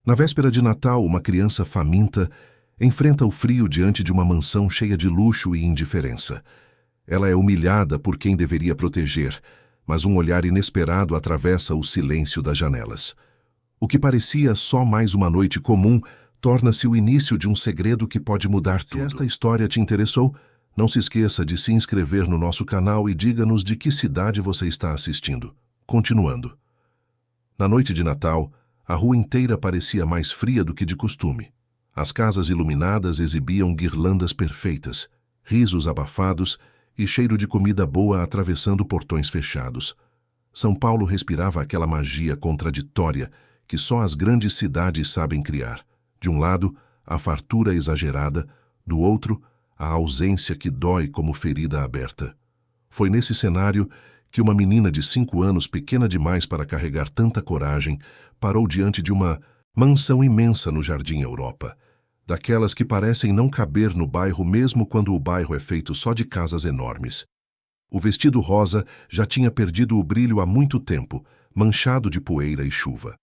Na véspera de Natal, uma criança faminta enfrenta o frio diante de uma mansão cheia de luxo e indiferença. Ela é humilhada por quem deveria proteger, mas um olhar inesperado atravessa o silêncio das janelas. O que parecia só mais uma noite comum torna-se o início de um segredo que pode mudar tudo. Se esta história te interessou, não se esqueça de se inscrever no nosso canal e diga-nos de que cidade você está assistindo. Continuando. Na noite de Natal, a rua inteira parecia mais fria do que de costume. As casas iluminadas exibiam guirlandas perfeitas, risos abafados e cheiro de comida boa atravessando portões fechados. São Paulo respirava aquela magia contraditória que só as grandes cidades sabem criar. De um lado, a fartura exagerada, do outro, a ausência que dói como ferida aberta. Foi nesse cenário que uma menina de 5 anos, pequena demais para carregar tanta coragem, parou diante de uma mansão imensa no Jardim Europa, daquelas que parecem não caber no bairro mesmo quando o bairro é feito só de casas enormes. O vestido rosa já tinha perdido o brilho há muito tempo, manchado de poeira e chuva.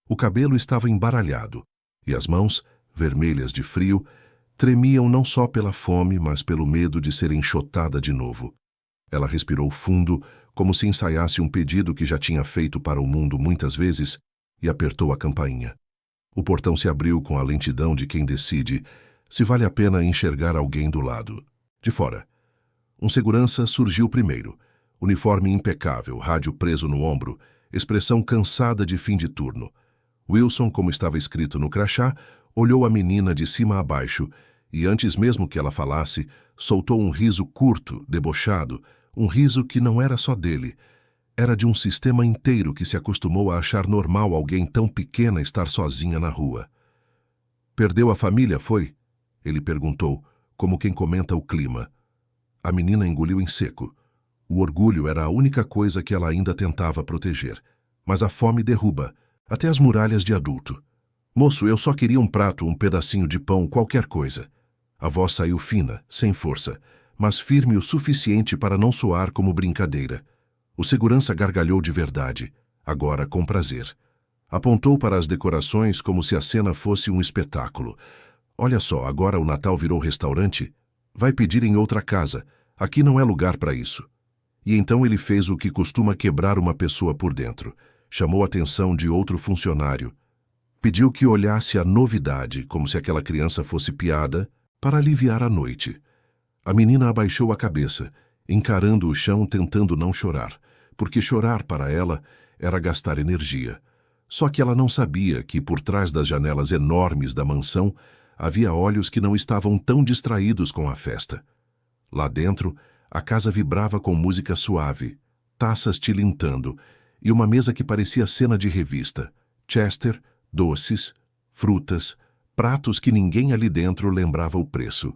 O cabelo estava embaralhado, e as mãos, vermelhas de frio, tremiam não só pela fome, mas pelo medo de ser enxotada de novo. Ela respirou fundo, como se ensaiasse um pedido que já tinha feito para o mundo muitas vezes, e apertou a campainha. O portão se abriu com a lentidão de quem decide se vale a pena enxergar alguém do lado de fora. Um segurança surgiu primeiro, uniforme impecável, rádio preso no ombro, expressão cansada de fim de turno. Wilson, como estava escrito no crachá, olhou a menina de cima a baixo e, antes mesmo que ela falasse, soltou um riso curto, debochado, um riso que não era só dele. Era de um sistema inteiro que se acostumou a achar normal alguém tão pequena estar sozinha na rua. Perdeu a família, foi? Ele perguntou, como quem comenta o clima. A menina engoliu em seco. O orgulho era a única coisa que ela ainda tentava proteger. Mas a fome derruba, até as muralhas de adulto. Moço, eu só queria um prato, um pedacinho de pão, qualquer coisa. A voz saiu fina, sem força, mas firme o suficiente para não soar como brincadeira. O segurança gargalhou de verdade, agora com prazer. Apontou para as decorações como se a cena fosse um espetáculo. Olha só, agora o Natal virou restaurante? Vai pedir em outra casa. Aqui não é lugar para isso. E então ele fez o que costuma quebrar uma pessoa por dentro. Chamou a atenção de outro funcionário. Pediu que olhasse a novidade, como se aquela criança fosse piada, para aliviar a noite. A menina abaixou a cabeça, encarando o chão, tentando não chorar, porque chorar para ela era gastar energia. Só que ela não sabia que por trás das janelas enormes da mansão havia olhos que não estavam tão distraídos com a festa. Lá dentro, a casa vibrava com música suave, taças tilintando, e uma mesa que parecia cena de revista. Chester, doces, frutas, pratos que ninguém ali dentro lembrava o preço.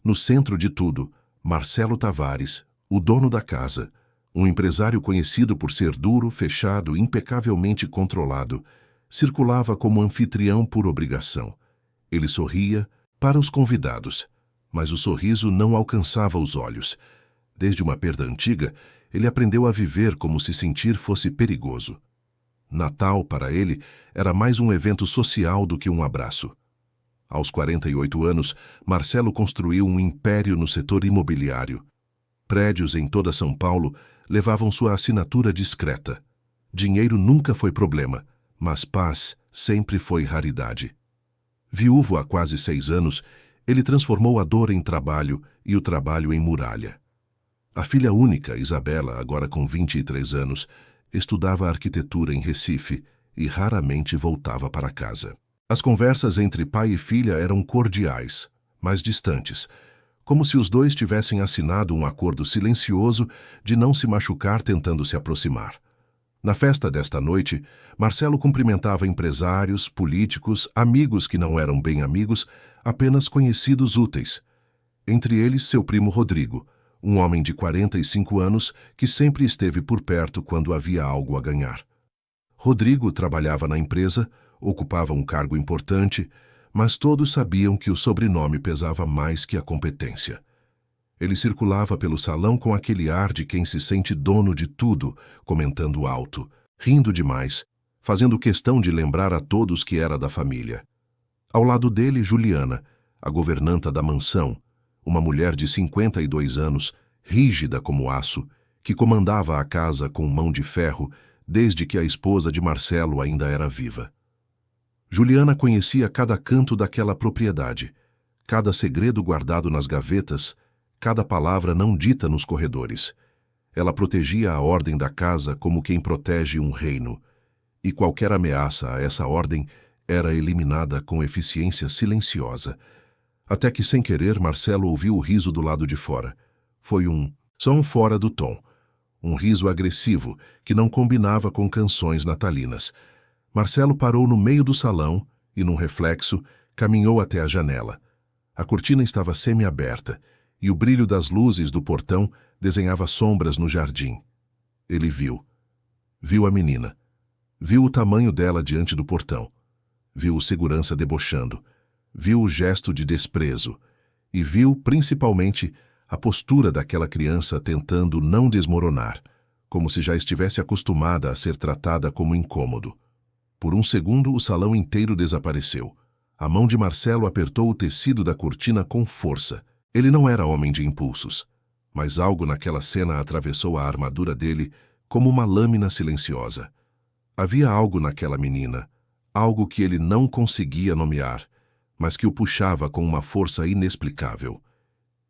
No centro de tudo, Marcelo Tavares, o dono da casa, um empresário conhecido por ser duro, fechado, impecavelmente controlado, circulava como anfitrião por obrigação. Ele sorria para os convidados, mas o sorriso não alcançava os olhos. Desde uma perda antiga, ele aprendeu a viver como se sentir fosse perigoso. Natal, para ele, era mais um evento social do que um abraço. Aos 48 anos, Marcelo construiu um império no setor imobiliário. Prédios em toda São Paulo levavam sua assinatura discreta. Dinheiro nunca foi problema, mas paz sempre foi raridade. Viúvo há quase 6 anos, ele transformou a dor em trabalho e o trabalho em muralha. A filha única, Isabela, agora com 23 anos, estudava arquitetura em Recife e raramente voltava para casa. As conversas entre pai e filha eram cordiais, mas distantes, como se os dois tivessem assinado um acordo silencioso de não se machucar tentando se aproximar. Na festa desta noite, Marcelo cumprimentava empresários, políticos, amigos que não eram bem amigos, apenas conhecidos úteis. Entre eles, seu primo Rodrigo, um homem de 45 anos que sempre esteve por perto quando havia algo a ganhar. Rodrigo trabalhava na empresa, ocupava um cargo importante, mas todos sabiam que o sobrenome pesava mais que a competência. Ele circulava pelo salão com aquele ar de quem se sente dono de tudo, comentando alto, rindo demais, fazendo questão de lembrar a todos que era da família. Ao lado dele, Juliana, a governanta da mansão, uma mulher de 52 anos, rígida como aço, que comandava a casa com mão de ferro desde que a esposa de Marcelo ainda era viva. Juliana conhecia cada canto daquela propriedade, cada segredo guardado nas gavetas, cada palavra não dita nos corredores. Ela protegia a ordem da casa como quem protege um reino, e qualquer ameaça a essa ordem era eliminada com eficiência silenciosa. Até que, sem querer, Marcelo ouviu o riso do lado de fora. Foi um som fora do tom, um riso agressivo que não combinava com canções natalinas. Marcelo parou no meio do salão e, num reflexo, caminhou até a janela. A cortina estava semi-aberta e o brilho das luzes do portão desenhava sombras no jardim. Ele viu. Viu a menina. Viu o tamanho dela diante do portão. Viu o segurança debochando. Viu o gesto de desprezo. E viu, principalmente, a postura daquela criança tentando não desmoronar, como se já estivesse acostumada a ser tratada como incômodo. Por um segundo, o salão inteiro desapareceu. A mão de Marcelo apertou o tecido da cortina com força. Ele não era homem de impulsos, mas algo naquela cena atravessou a armadura dele como uma lâmina silenciosa. Havia algo naquela menina, algo que ele não conseguia nomear, mas que o puxava com uma força inexplicável.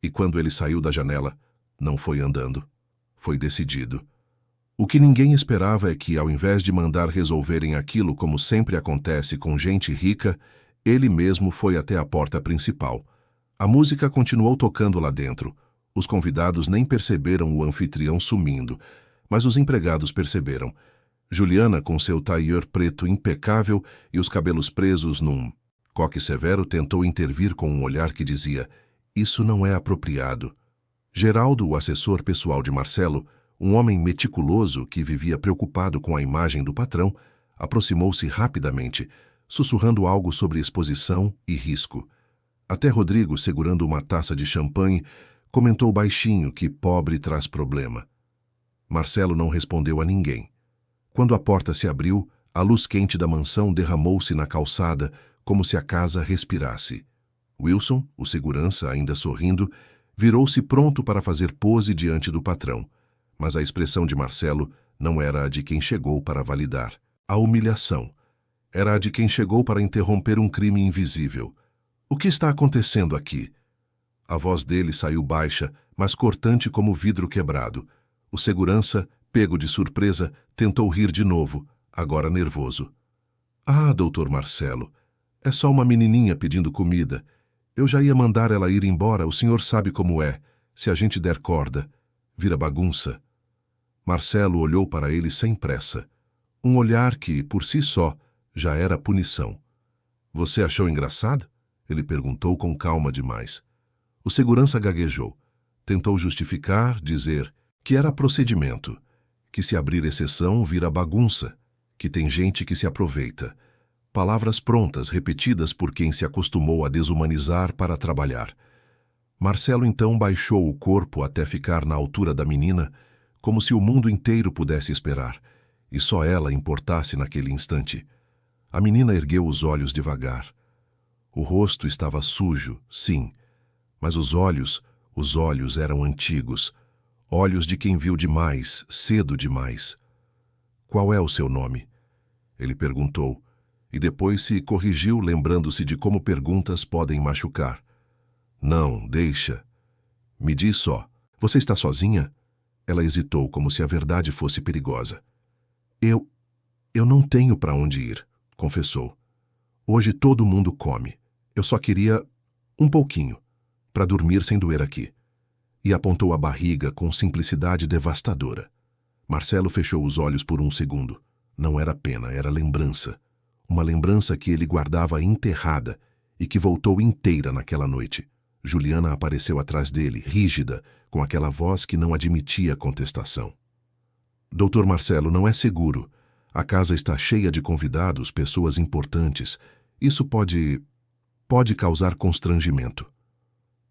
E quando ele saiu da janela, não foi andando, foi decidido. O que ninguém esperava é que, ao invés de mandar resolverem aquilo como sempre acontece com gente rica, ele mesmo foi até a porta principal. A música continuou tocando lá dentro. Os convidados nem perceberam o anfitrião sumindo, mas os empregados perceberam. Juliana, com seu tailleur preto impecável e os cabelos presos num coque severo, tentou intervir com um olhar que dizia: "Isso não é apropriado." Geraldo, o assessor pessoal de Marcelo, um homem meticuloso que vivia preocupado com a imagem do patrão, aproximou-se rapidamente, sussurrando algo sobre exposição e risco. Até Rodrigo, segurando uma taça de champanhe, comentou baixinho que pobre traz problema. Marcelo não respondeu a ninguém. Quando a porta se abriu, a luz quente da mansão derramou-se na calçada, como se a casa respirasse. Wilson, o segurança, ainda sorrindo, virou-se pronto para fazer pose diante do patrão. Mas a expressão de Marcelo não era a de quem chegou para validar a humilhação. Era a de quem chegou para interromper um crime invisível. "O que está acontecendo aqui?" A voz dele saiu baixa, mas cortante como vidro quebrado. O segurança, pego de surpresa, tentou rir de novo, agora nervoso. "Ah, doutor Marcelo, é só uma menininha pedindo comida. Eu já ia mandar ela ir embora, o senhor sabe como é. Se a gente der corda, vira bagunça." Marcelo olhou para ele sem pressa. Um olhar que, por si só, já era punição. "Você achou engraçado?" ele perguntou com calma demais. O segurança gaguejou. Tentou justificar, dizer que era procedimento, que se abrir exceção vira bagunça, que tem gente que se aproveita. Palavras prontas, repetidas por quem se acostumou a desumanizar para trabalhar. Marcelo então baixou o corpo até ficar na altura da menina, como se o mundo inteiro pudesse esperar, e só ela importasse naquele instante. A menina ergueu os olhos devagar. O rosto estava sujo, sim, mas os olhos eram antigos, olhos de quem viu demais, cedo demais. "Qual é o seu nome?" ele perguntou, e depois se corrigiu, lembrando-se de como perguntas podem machucar. "Não, deixa. Me diz só, você está sozinha?" Ela hesitou, como se a verdade fosse perigosa. Eu não tenho para onde ir", confessou. "Hoje todo mundo come. Eu só queria um pouquinho, para dormir sem doer aqui." E apontou a barriga com simplicidade devastadora. Marcelo fechou os olhos por um segundo. Não era pena, era lembrança. Uma lembrança que ele guardava enterrada e que voltou inteira naquela noite. Juliana apareceu atrás dele, rígida, com aquela voz que não admitia contestação. "Doutor Marcelo, não é seguro. A casa está cheia de convidados, pessoas importantes. Isso pode causar constrangimento."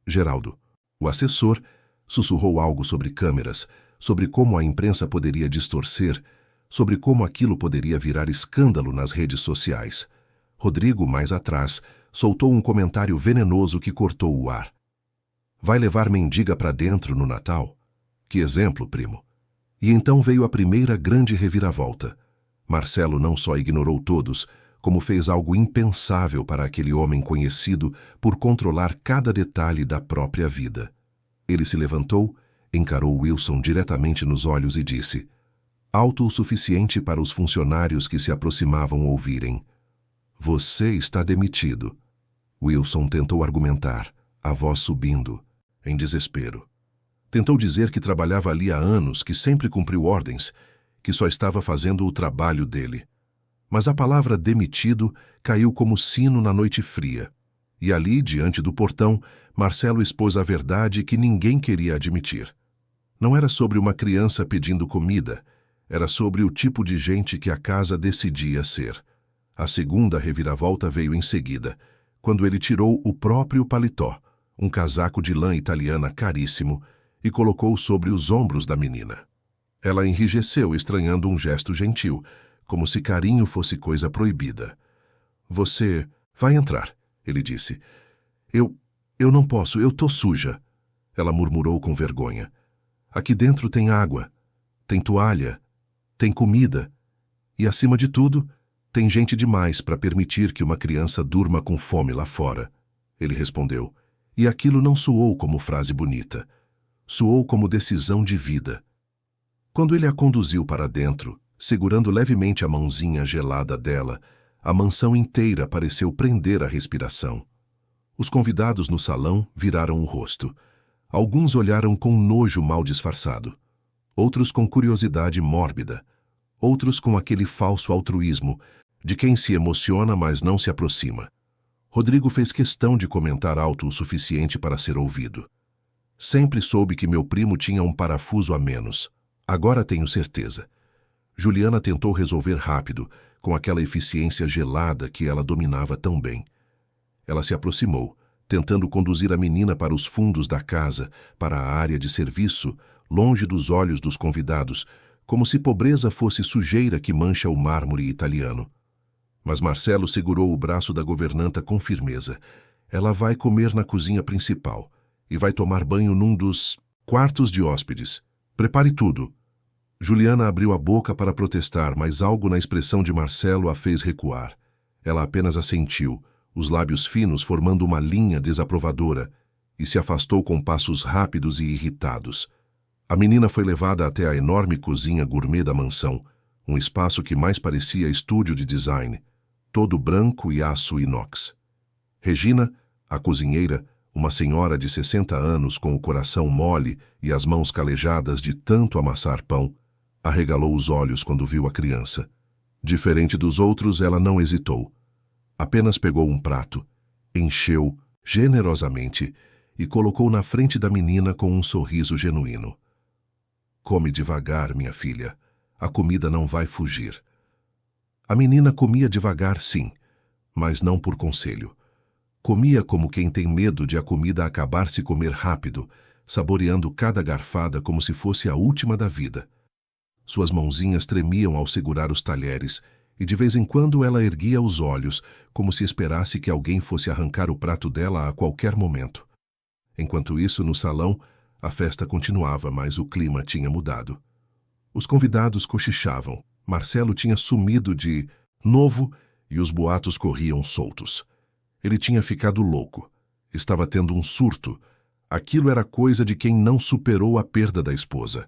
Geraldo, o assessor, sussurrou algo sobre câmeras, sobre como a imprensa poderia distorcer, sobre como aquilo poderia virar escândalo nas redes sociais. Rodrigo, mais atrás, soltou um comentário venenoso que cortou o ar. Vai levar mendiga para dentro no Natal? Que exemplo, primo. E então veio a primeira grande reviravolta. Marcelo não só ignorou todos, como fez algo impensável para aquele homem conhecido por controlar cada detalhe da própria vida. Ele se levantou, encarou Wilson diretamente nos olhos e disse, alto o suficiente para os funcionários que se aproximavam ouvirem: você está demitido. Wilson tentou argumentar, a voz subindo, em desespero. Tentou dizer que trabalhava ali há anos, que sempre cumpriu ordens, que só estava fazendo o trabalho dele. Mas a palavra demitido caiu como sino na noite fria. E ali, diante do portão, Marcelo expôs a verdade que ninguém queria admitir. Não era sobre uma criança pedindo comida, era sobre o tipo de gente que a casa decidia ser. A segunda reviravolta veio em seguida, quando ele tirou o próprio paletó, um casaco de lã italiana caríssimo, e colocou sobre os ombros da menina. Ela enrijeceu, estranhando um gesto gentil, como se carinho fosse coisa proibida. Você vai entrar, ele disse. Eu não posso, eu tô suja. Ela murmurou com vergonha. Aqui dentro tem água, tem toalha, tem comida. E, acima de tudo, tem gente demais para permitir que uma criança durma com fome lá fora. Ele respondeu. E aquilo não soou como frase bonita. Soou como decisão de vida. Quando ele a conduziu para dentro, segurando levemente a mãozinha gelada dela, a mansão inteira pareceu prender a respiração. Os convidados no salão viraram o rosto. Alguns olharam com nojo mal disfarçado. Outros com curiosidade mórbida. Outros com aquele falso altruísmo, de quem se emociona, mas não se aproxima. Rodrigo fez questão de comentar alto o suficiente para ser ouvido. Sempre soube que meu primo tinha um parafuso a menos. Agora tenho certeza. Juliana tentou resolver rápido, com aquela eficiência gelada que ela dominava tão bem. Ela se aproximou, tentando conduzir a menina para os fundos da casa, para a área de serviço, longe dos olhos dos convidados, como se pobreza fosse sujeira que mancha o mármore italiano. Mas Marcelo segurou o braço da governanta com firmeza. Ela vai comer na cozinha principal e vai tomar banho num dos quartos de hóspedes. Prepare tudo. Juliana abriu a boca para protestar, mas algo na expressão de Marcelo a fez recuar. Ela apenas assentiu, os lábios finos formando uma linha desaprovadora, e se afastou com passos rápidos e irritados. A menina foi levada até a enorme cozinha gourmet da mansão, um espaço que mais parecia estúdio de design, todo branco e aço inox. Regina, a cozinheira, uma senhora de 60 anos com o coração mole e as mãos calejadas de tanto amassar pão, arregalou os olhos quando viu a criança. Diferente dos outros, ela não hesitou. Apenas pegou um prato, encheu generosamente e colocou na frente da menina com um sorriso genuíno. Come devagar, minha filha. A comida não vai fugir. A menina comia devagar, sim, mas não por conselho. Comia como quem tem medo de a comida acabar se comer rápido, saboreando cada garfada como se fosse a última da vida. Suas mãozinhas tremiam ao segurar os talheres, e de vez em quando ela erguia os olhos, como se esperasse que alguém fosse arrancar o prato dela a qualquer momento. Enquanto isso, no salão, a festa continuava, mas o clima tinha mudado. Os convidados cochichavam. Marcelo tinha sumido de novo e os boatos corriam soltos. Ele tinha ficado louco. Estava tendo um surto. Aquilo era coisa de quem não superou a perda da esposa.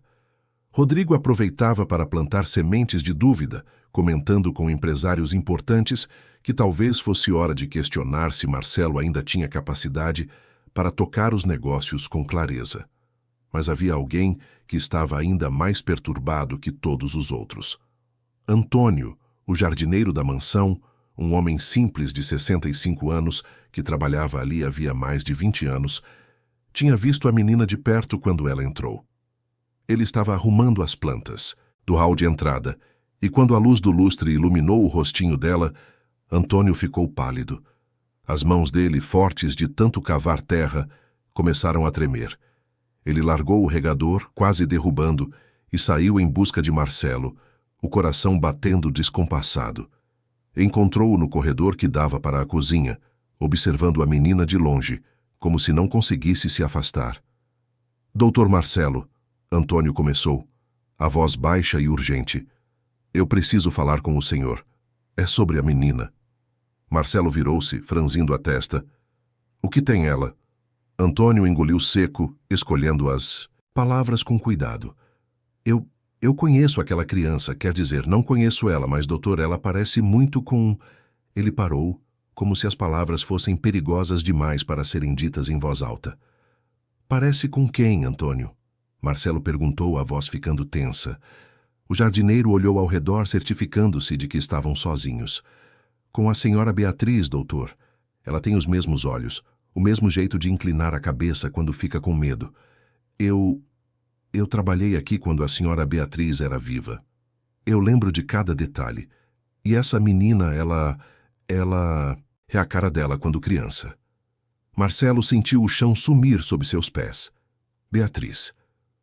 Rodrigo aproveitava para plantar sementes de dúvida, comentando com empresários importantes que talvez fosse hora de questionar se Marcelo ainda tinha capacidade para tocar os negócios com clareza. Mas havia alguém que estava ainda mais perturbado que todos os outros. Antônio, o jardineiro da mansão, um homem simples de 65 anos que trabalhava ali havia mais de 20 anos, tinha visto a menina de perto quando ela entrou. Ele estava arrumando as plantas do hall de entrada, e quando a luz do lustre iluminou o rostinho dela, Antônio ficou pálido. As mãos dele, fortes de tanto cavar terra, começaram a tremer. Ele largou o regador, quase derrubando, e saiu em busca de Marcelo, o coração batendo descompassado. Encontrou-o no corredor que dava para a cozinha, observando a menina de longe, como se não conseguisse se afastar. Doutor Marcelo, Antônio começou, a voz baixa e urgente. Eu preciso falar com o senhor. É sobre a menina. Marcelo virou-se, franzindo a testa. O que tem ela? Antônio engoliu seco, escolhendo as palavras com cuidado. Eu conheço aquela criança, quer dizer, não conheço ela, mas, doutor, ela parece muito com... Ele parou, como se as palavras fossem perigosas demais para serem ditas em voz alta. Parece com quem, Antônio? Marcelo perguntou, a voz ficando tensa. O jardineiro olhou ao redor, certificando-se de que estavam sozinhos. Com a senhora Beatriz, doutor. Ela tem os mesmos olhos, o mesmo jeito de inclinar a cabeça quando fica com medo. Eu trabalhei aqui quando a senhora Beatriz era viva. Eu lembro de cada detalhe. E essa menina, ela é a cara dela quando criança. Marcelo sentiu o chão sumir sob seus pés. Beatriz,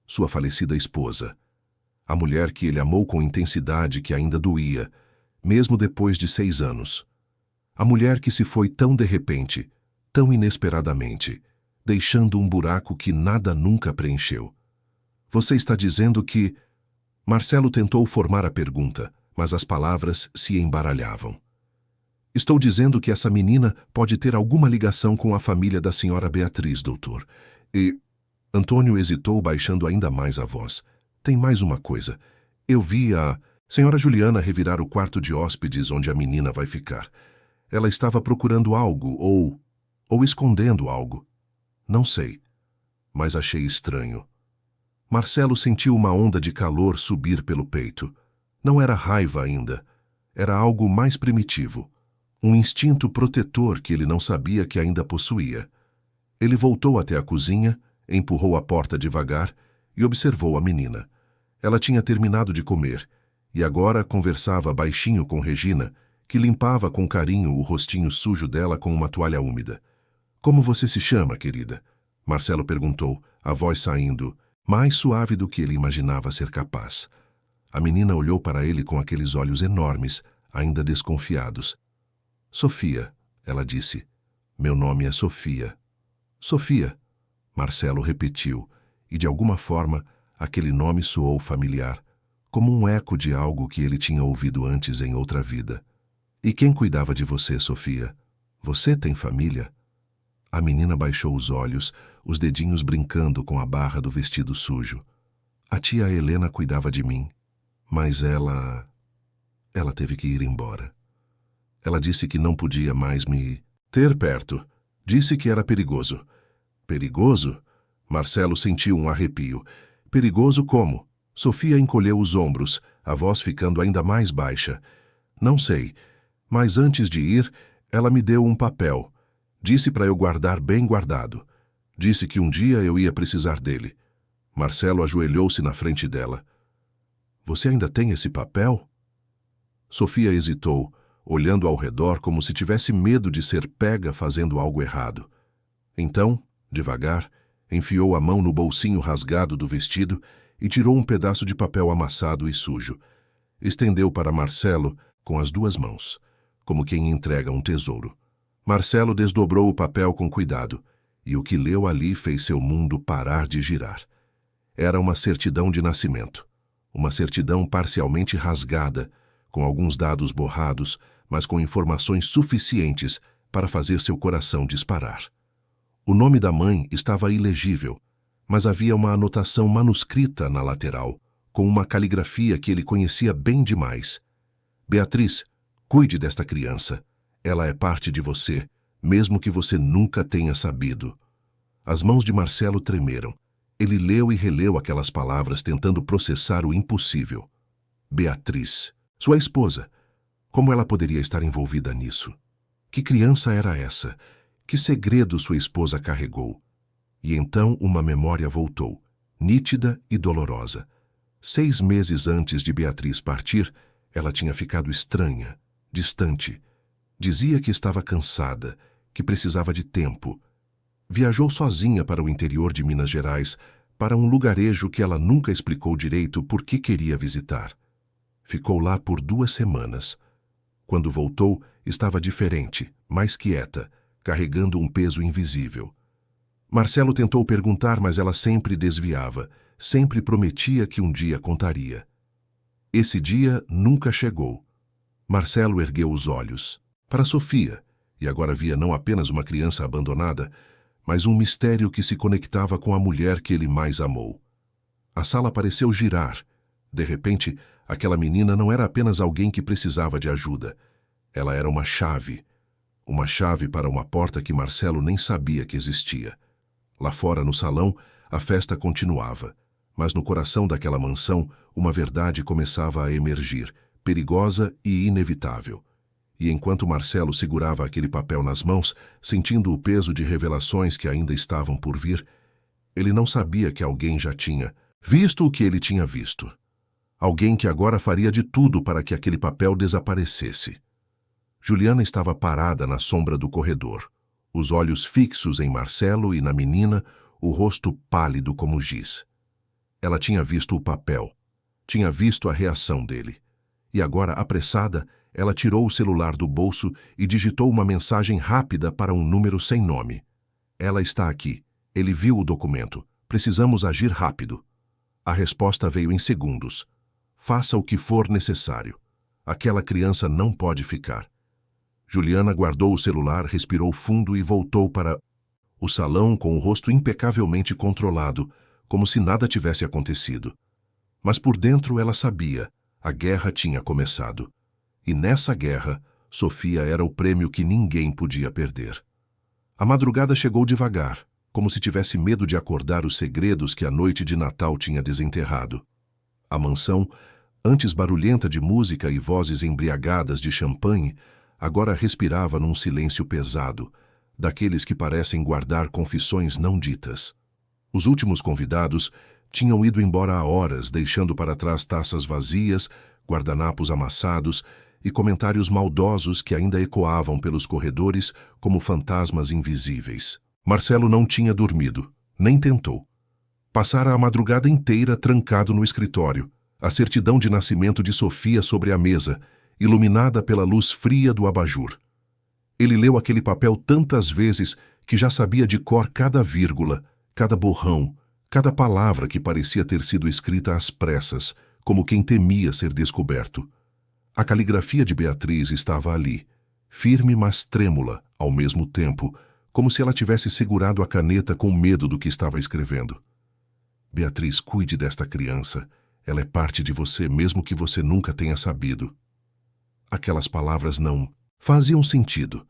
sua falecida esposa. A mulher que ele amou com intensidade que ainda doía, mesmo depois de 6 anos. A mulher que se foi tão de repente, tão inesperadamente, deixando um buraco que nada nunca preencheu. Você está dizendo que... Marcelo tentou formar a pergunta, mas as palavras se embaralhavam. Estou dizendo que essa menina pode ter alguma ligação com a família da senhora Beatriz, doutor. E... Antônio hesitou, baixando ainda mais a voz. Tem mais uma coisa. Eu vi a senhora Juliana revirar o quarto de hóspedes onde a menina vai ficar. Ela estava procurando algo ou escondendo algo. Não sei, mas achei estranho. Marcelo sentiu uma onda de calor subir pelo peito. Não era raiva ainda. Era algo mais primitivo. Um instinto protetor que ele não sabia que ainda possuía. Ele voltou até a cozinha, empurrou a porta devagar e observou a menina. Ela tinha terminado de comer e agora conversava baixinho com Regina, que limpava com carinho o rostinho sujo dela com uma toalha úmida. Como você se chama, querida? Marcelo perguntou, a voz saindo, mais suave do que ele imaginava ser capaz. A menina olhou para ele com aqueles olhos enormes, ainda desconfiados. Sofia, ela disse. Meu nome é Sofia. Sofia, Marcelo repetiu, e de alguma forma aquele nome soou familiar, como um eco de algo que ele tinha ouvido antes em outra vida. E quem cuidava de você, Sofia? Você tem família? A menina baixou os olhos, os dedinhos brincando com a barra do vestido sujo. A tia Helena cuidava de mim, mas ela teve que ir embora. Ela disse que não podia mais me ter perto. Disse que era perigoso. Perigoso? Marcelo sentiu um arrepio. Perigoso como? Sofia encolheu os ombros, a voz ficando ainda mais baixa. Não sei, mas antes de ir, ela me deu um papel. Disse para eu guardar bem guardado. Disse que um dia eu ia precisar dele. Marcelo ajoelhou-se na frente dela. Você ainda tem esse papel? Sofia hesitou, olhando ao redor como se tivesse medo de ser pega fazendo algo errado. Então, devagar, enfiou a mão no bolsinho rasgado do vestido e tirou um pedaço de papel amassado e sujo. Estendeu para Marcelo com as 2 mãos, como quem entrega um tesouro. Marcelo desdobrou o papel com cuidado, e o que leu ali fez seu mundo parar de girar. Era uma certidão de nascimento, uma certidão parcialmente rasgada, com alguns dados borrados, mas com informações suficientes para fazer seu coração disparar. O nome da mãe estava ilegível, mas havia uma anotação manuscrita na lateral, com uma caligrafia que ele conhecia bem demais. Beatriz, cuide desta criança. Ela é parte de você, mesmo que você nunca tenha sabido. As mãos de Marcelo tremeram. Ele leu e releu aquelas palavras tentando processar o impossível. Beatriz, sua esposa. Como ela poderia estar envolvida nisso? Que criança era essa? Que segredo sua esposa carregou? E então uma memória voltou, nítida e dolorosa. 6 meses antes de Beatriz partir, ela tinha ficado estranha, distante. Dizia que estava cansada, que precisava de tempo. Viajou sozinha para o interior de Minas Gerais, para um lugarejo que ela nunca explicou direito por que queria visitar. Ficou lá por 2 semanas. Quando voltou, estava diferente, mais quieta, carregando um peso invisível. Marcelo tentou perguntar, mas ela sempre desviava, sempre prometia que um dia contaria. Esse dia nunca chegou. Marcelo ergueu os olhos para Sofia, e agora via não apenas uma criança abandonada, mas um mistério que se conectava com a mulher que ele mais amou. A sala pareceu girar. De repente, aquela menina não era apenas alguém que precisava de ajuda. Ela era uma chave para uma porta que Marcelo nem sabia que existia. Lá fora, no salão, a festa continuava, mas no coração daquela mansão, uma verdade começava a emergir, perigosa e inevitável. E enquanto Marcelo segurava aquele papel nas mãos, sentindo o peso de revelações que ainda estavam por vir, ele não sabia que alguém já tinha visto o que ele tinha visto. Alguém que agora faria de tudo para que aquele papel desaparecesse. Juliana estava parada na sombra do corredor, os olhos fixos em Marcelo e na menina, o rosto pálido como giz. Ela tinha visto o papel, tinha visto a reação dele. E agora, apressada, ela tirou o celular do bolso e digitou uma mensagem rápida para um número sem nome. Ela está aqui. Ele viu o documento. Precisamos agir rápido. A resposta veio em segundos. Faça o que for necessário. Aquela criança não pode ficar. Juliana guardou o celular, respirou fundo e voltou para o salão com o rosto impecavelmente controlado, como se nada tivesse acontecido. Mas por dentro ela sabia, a guerra tinha começado. E nessa guerra, Sofia era o prêmio que ninguém podia perder. A madrugada chegou devagar, como se tivesse medo de acordar os segredos que a noite de Natal tinha desenterrado. A mansão, antes barulhenta de música e vozes embriagadas de champanhe, agora respirava num silêncio pesado, daqueles que parecem guardar confissões não ditas. Os últimos convidados tinham ido embora há horas, deixando para trás taças vazias, guardanapos amassados e comentários maldosos que ainda ecoavam pelos corredores como fantasmas invisíveis. Marcelo não tinha dormido, nem tentou. Passara a madrugada inteira trancado no escritório, a certidão de nascimento de Sofia sobre a mesa, iluminada pela luz fria do abajur. Ele leu aquele papel tantas vezes que já sabia de cor cada vírgula, cada borrão, cada palavra que parecia ter sido escrita às pressas, como quem temia ser descoberto. A caligrafia de Beatriz estava ali, firme mas trêmula, ao mesmo tempo, como se ela tivesse segurado a caneta com medo do que estava escrevendo. Beatriz, cuide desta criança. Ela é parte de você, mesmo que você nunca tenha sabido. Aquelas palavras não faziam sentido,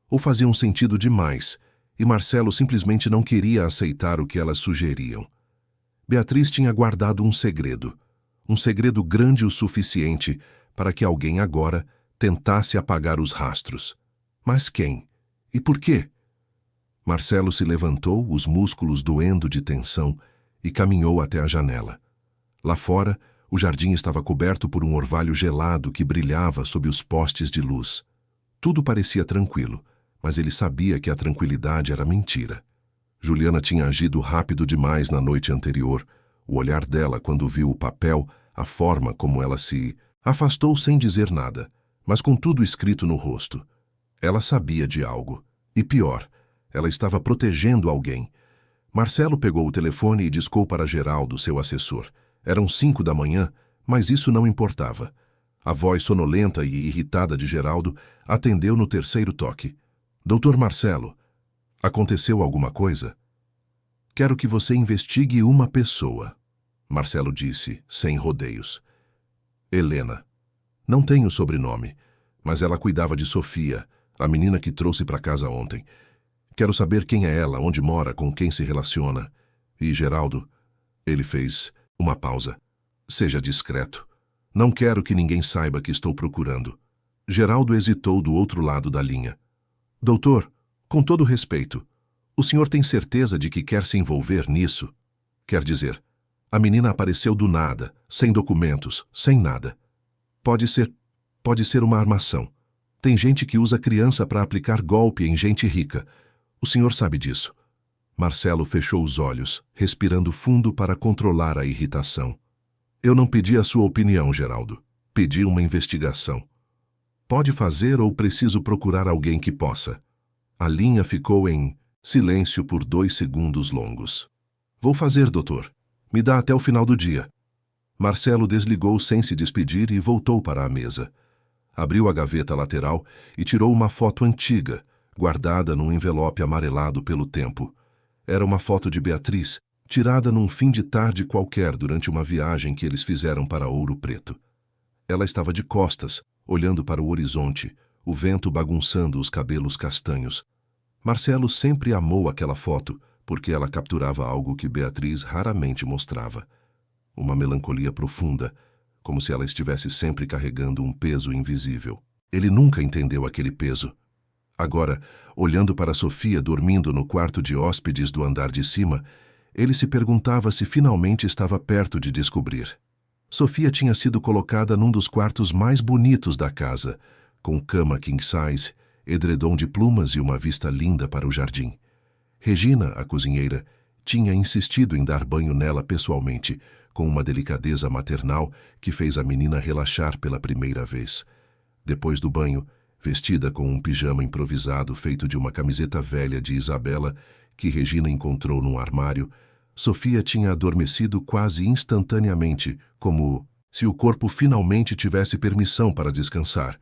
ou faziam sentido demais, e Marcelo simplesmente não queria aceitar o que elas sugeriam. Beatriz tinha guardado um segredo grande o suficiente para que alguém agora tentasse apagar os rastros. Mas quem? E por quê? Marcelo se levantou, os músculos doendo de tensão, e caminhou até a janela. Lá fora, o jardim estava coberto por um orvalho gelado que brilhava sob os postes de luz. Tudo parecia tranquilo, mas ele sabia que a tranquilidade era mentira. Juliana tinha agido rápido demais na noite anterior. O olhar dela, quando viu o papel, a forma como ela se afastou sem dizer nada, mas com tudo escrito no rosto. Ela sabia de algo. E pior, ela estava protegendo alguém. Marcelo pegou o telefone e discou para Geraldo, seu assessor. Eram 5 da manhã, mas isso não importava. A voz sonolenta e irritada de Geraldo atendeu no terceiro toque. Doutor Marcelo, aconteceu alguma coisa? Quero que você investigue uma pessoa, Marcelo disse, sem rodeios. Helena. Não tenho sobrenome, mas ela cuidava de Sofia, a menina que trouxe para casa ontem. Quero saber quem é ela, onde mora, com quem se relaciona. E Geraldo, ele fez uma pausa. Seja discreto. Não quero que ninguém saiba que estou procurando. Geraldo hesitou do outro lado da linha. Doutor, com todo respeito, o senhor tem certeza de que quer se envolver nisso? Quer dizer, a menina apareceu do nada, sem documentos, sem nada. Pode ser uma armação. Tem gente que usa criança para aplicar golpe em gente rica. O senhor sabe disso. Marcelo fechou os olhos, respirando fundo para controlar a irritação. Eu não pedi a sua opinião, Geraldo. Pedi uma investigação. Pode fazer ou preciso procurar alguém que possa? A linha ficou em silêncio por 2 segundos longos. Vou fazer, doutor. Me dá até o final do dia. Marcelo desligou sem se despedir e voltou para a mesa. Abriu a gaveta lateral e tirou uma foto antiga, guardada num envelope amarelado pelo tempo. Era uma foto de Beatriz, tirada num fim de tarde qualquer durante uma viagem que eles fizeram para Ouro Preto. Ela estava de costas, olhando para o horizonte, o vento bagunçando os cabelos castanhos. Marcelo sempre amou aquela foto, porque ela capturava algo que Beatriz raramente mostrava. Uma melancolia profunda, como se ela estivesse sempre carregando um peso invisível. Ele nunca entendeu aquele peso. Agora, olhando para Sofia dormindo no quarto de hóspedes do andar de cima, ele se perguntava se finalmente estava perto de descobrir. Sofia tinha sido colocada num dos quartos mais bonitos da casa, com cama king size, edredom de plumas e uma vista linda para o jardim. Regina, a cozinheira, tinha insistido em dar banho nela pessoalmente, com uma delicadeza maternal que fez a menina relaxar pela primeira vez. Depois do banho, vestida com um pijama improvisado feito de uma camiseta velha de Isabela, que Regina encontrou num armário, Sofia tinha adormecido quase instantaneamente, como se o corpo finalmente tivesse permissão para descansar.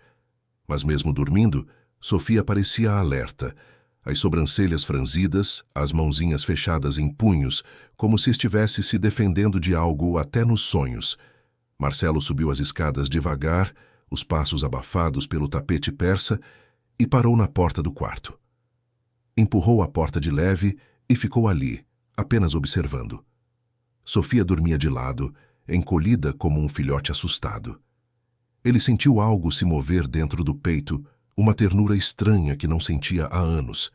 Mas mesmo dormindo, Sofia parecia alerta, as sobrancelhas franzidas, as mãozinhas fechadas em punhos, como se estivesse se defendendo de algo até nos sonhos. Marcelo subiu as escadas devagar, os passos abafados pelo tapete persa, e parou na porta do quarto. Empurrou a porta de leve e ficou ali, apenas observando. Sofia dormia de lado, encolhida como um filhote assustado. Ele sentiu algo se mover dentro do peito, uma ternura estranha que não sentia há anos.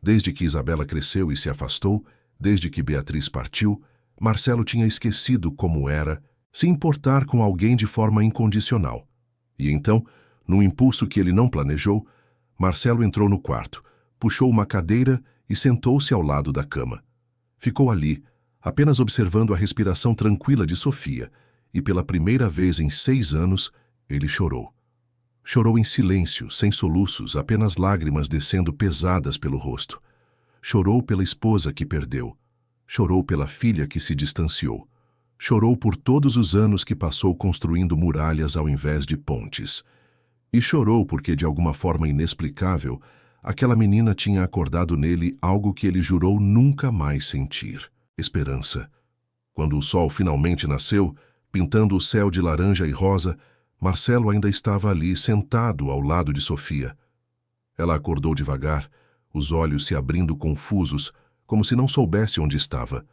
Desde que Isabela cresceu e se afastou, desde que Beatriz partiu, Marcelo tinha esquecido como era se importar com alguém de forma incondicional. E então, num impulso que ele não planejou, Marcelo entrou no quarto, puxou uma cadeira e sentou-se ao lado da cama. Ficou ali, apenas observando a respiração tranquila de Sofia, e pela primeira vez em 6 anos, ele chorou. Chorou em silêncio, sem soluços, apenas lágrimas descendo pesadas pelo rosto. Chorou pela esposa que perdeu. Chorou pela filha que se distanciou. Chorou por todos os anos que passou construindo muralhas ao invés de pontes. E chorou porque, de alguma forma inexplicável, aquela menina tinha acordado nele algo que ele jurou nunca mais sentir: esperança. Quando o sol finalmente nasceu, pintando o céu de laranja e rosa, Marcelo ainda estava ali, sentado ao lado de Sofia. Ela acordou devagar, os olhos se abrindo confusos, como se não soubesse onde estava.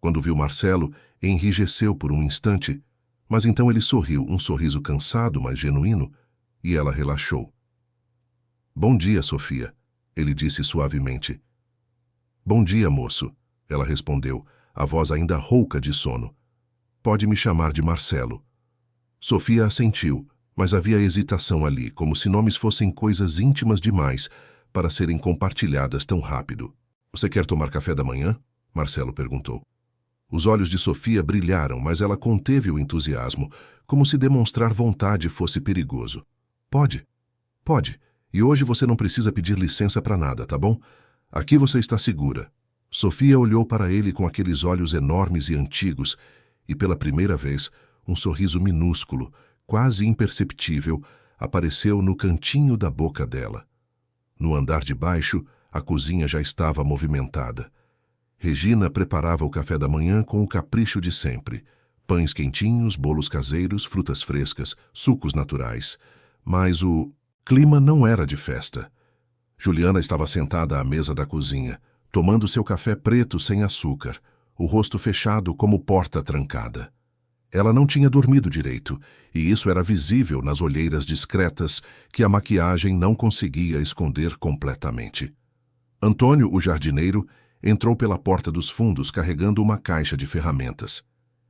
Quando viu Marcelo, enrijeceu por um instante, mas então ele sorriu, um sorriso cansado, mas genuíno, e ela relaxou. "Bom dia, Sofia", ele disse suavemente. "Bom dia, moço", ela respondeu, a voz ainda rouca de sono. "Pode me chamar de Marcelo." Sofia assentiu, mas havia hesitação ali, como se nomes fossem coisas íntimas demais para serem compartilhadas tão rápido. "Você quer tomar café da manhã?" Marcelo perguntou. Os olhos de Sofia brilharam, mas ela conteve o entusiasmo, como se demonstrar vontade fosse perigoso. "Pode. Pode. E hoje você não precisa pedir licença para nada, tá bom? Aqui você está segura." Sofia olhou para ele com aqueles olhos enormes e antigos, e pela primeira vez, um sorriso minúsculo, quase imperceptível, apareceu no cantinho da boca dela. No andar de baixo, a cozinha já estava movimentada. Regina preparava o café da manhã com o capricho de sempre: pães quentinhos, bolos caseiros, frutas frescas, sucos naturais. Mas o clima não era de festa. Juliana estava sentada à mesa da cozinha, tomando seu café preto sem açúcar, o rosto fechado como porta trancada. Ela não tinha dormido direito, e isso era visível nas olheiras discretas que a maquiagem não conseguia esconder completamente. Antônio, o jardineiro, entrou pela porta dos fundos carregando uma caixa de ferramentas.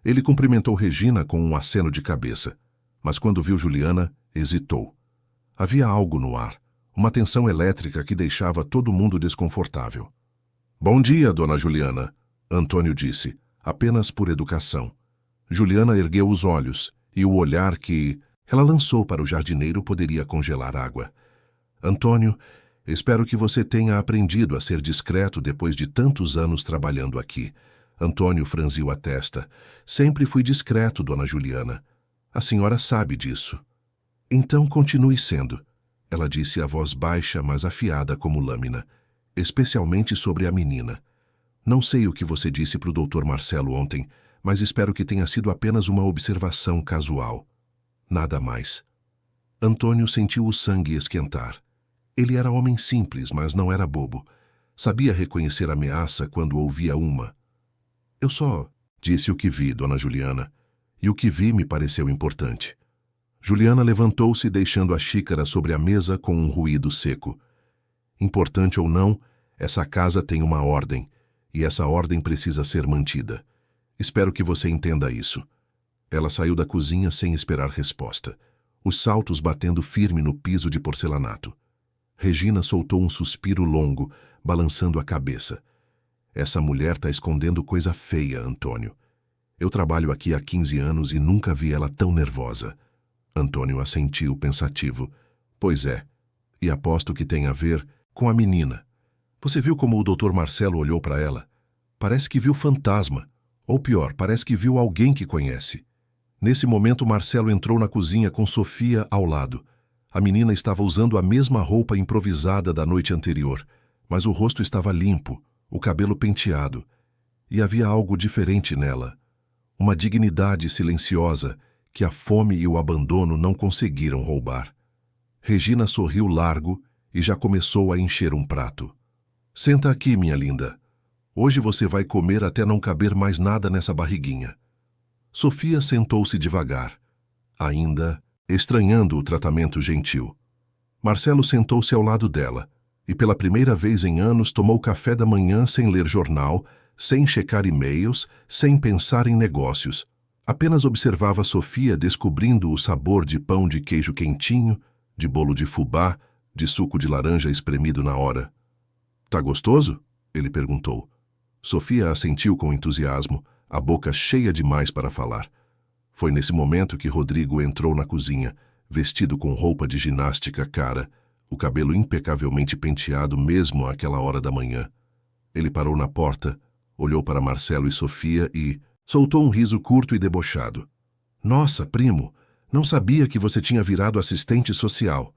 Ele cumprimentou Regina com um aceno de cabeça, mas quando viu Juliana, hesitou. Havia algo no ar, uma tensão elétrica que deixava todo mundo desconfortável. "Bom dia, dona Juliana", Antônio disse, apenas por educação. Juliana ergueu os olhos, e o olhar que Ela lançou para o jardineiro poderia congelar água. Antônio, espero que você tenha aprendido a ser discreto depois de tantos anos trabalhando aqui. Antônio franziu a testa. Sempre fui discreto, dona Juliana. A senhora sabe disso. Então continue sendo. Ela disse a voz baixa, mas afiada como lâmina. Especialmente sobre a menina. Não sei o que você disse para o Dr. Marcelo ontem, mas espero que tenha sido apenas uma observação casual. Nada mais. Antônio sentiu o sangue esquentar. Ele era homem simples, mas não era bobo. Sabia reconhecer ameaça quando ouvia uma. Eu só disse o que vi, dona Juliana, e o que vi me pareceu importante. Juliana levantou-se, deixando a xícara sobre a mesa com um ruído seco. Importante ou não, essa casa tem uma ordem, e essa ordem precisa ser mantida. Espero que você entenda isso. Ela saiu da cozinha sem esperar resposta, os saltos batendo firme no piso de porcelanato. Regina soltou um suspiro longo, balançando a cabeça. Essa mulher está escondendo coisa feia, Antônio. Eu trabalho aqui há 15 anos e nunca vi ela tão nervosa. Antônio assentiu pensativo. Pois é, e aposto que tem a ver com a menina. Você viu como o Dr. Marcelo olhou para ela? Parece que viu fantasma. Ou pior, parece que viu alguém que conhece. Nesse momento, Marcelo entrou na cozinha com Sofia ao lado. A menina estava usando a mesma roupa improvisada da noite anterior, mas o rosto estava limpo, o cabelo penteado. E havia algo diferente nela. Uma dignidade silenciosa que a fome e o abandono não conseguiram roubar. Regina sorriu largo e já começou a encher um prato. Senta aqui, minha linda. Hoje você vai comer até não caber mais nada nessa barriguinha. Sofia sentou-se devagar, ainda estranhando o tratamento gentil. Marcelo sentou-se ao lado dela e pela primeira vez em anos tomou café da manhã sem ler jornal, sem checar e-mails, sem pensar em negócios. Apenas observava Sofia descobrindo o sabor de pão de queijo quentinho, de bolo de fubá, de suco de laranja espremido na hora. Tá gostoso? Ele perguntou. Sofia assentiu com entusiasmo, a boca cheia demais para falar. Foi nesse momento que Rodrigo entrou na cozinha, vestido com roupa de ginástica cara, o cabelo impecavelmente penteado mesmo àquela hora da manhã. Ele parou na porta, olhou para Marcelo e Sofia e soltou um riso curto e debochado. Nossa, primo, não sabia que você tinha virado assistente social.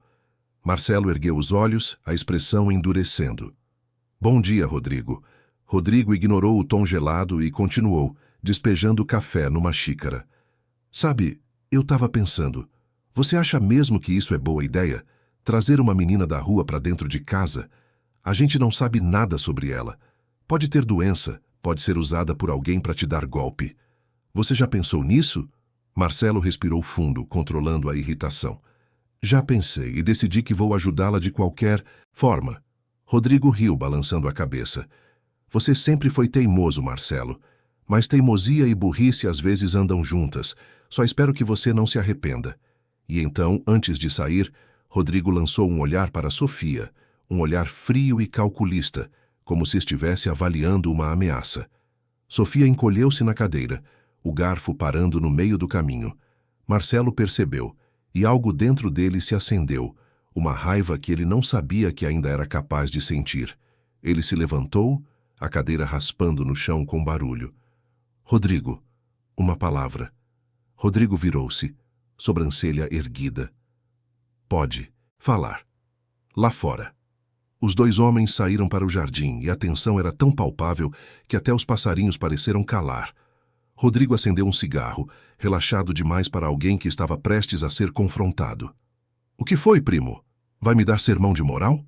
Marcelo ergueu os olhos, a expressão endurecendo. Bom dia, Rodrigo. Rodrigo ignorou o tom gelado e continuou, despejando café numa xícara. Sabe, eu estava pensando, você acha mesmo que isso é boa ideia? Trazer uma menina da rua para dentro de casa? A gente não sabe nada sobre ela. Pode ter doença, pode ser usada por alguém para te dar golpe. Você já pensou nisso? Marcelo respirou fundo, controlando a irritação. Já pensei e decidi que vou ajudá-la de qualquer forma. Rodrigo riu, balançando a cabeça. Você sempre foi teimoso, Marcelo. Mas teimosia e burrice às vezes andam juntas. Só espero que você não se arrependa. E então, antes de sair, Rodrigo lançou um olhar para Sofia, um olhar frio e calculista, como se estivesse avaliando uma ameaça. Sofia encolheu-se na cadeira, o garfo parando no meio do caminho. Marcelo percebeu, e algo dentro dele se acendeu, uma raiva que ele não sabia que ainda era capaz de sentir. Ele se levantou, a cadeira raspando no chão com barulho. Rodrigo, uma palavra. Rodrigo virou-se, sobrancelha erguida. Pode falar. Lá fora. Os dois homens saíram para o jardim e a tensão era tão palpável que até os passarinhos pareceram calar. Rodrigo acendeu um cigarro, relaxado demais para alguém que estava prestes a ser confrontado. O que foi, primo? Vai me dar sermão de moral?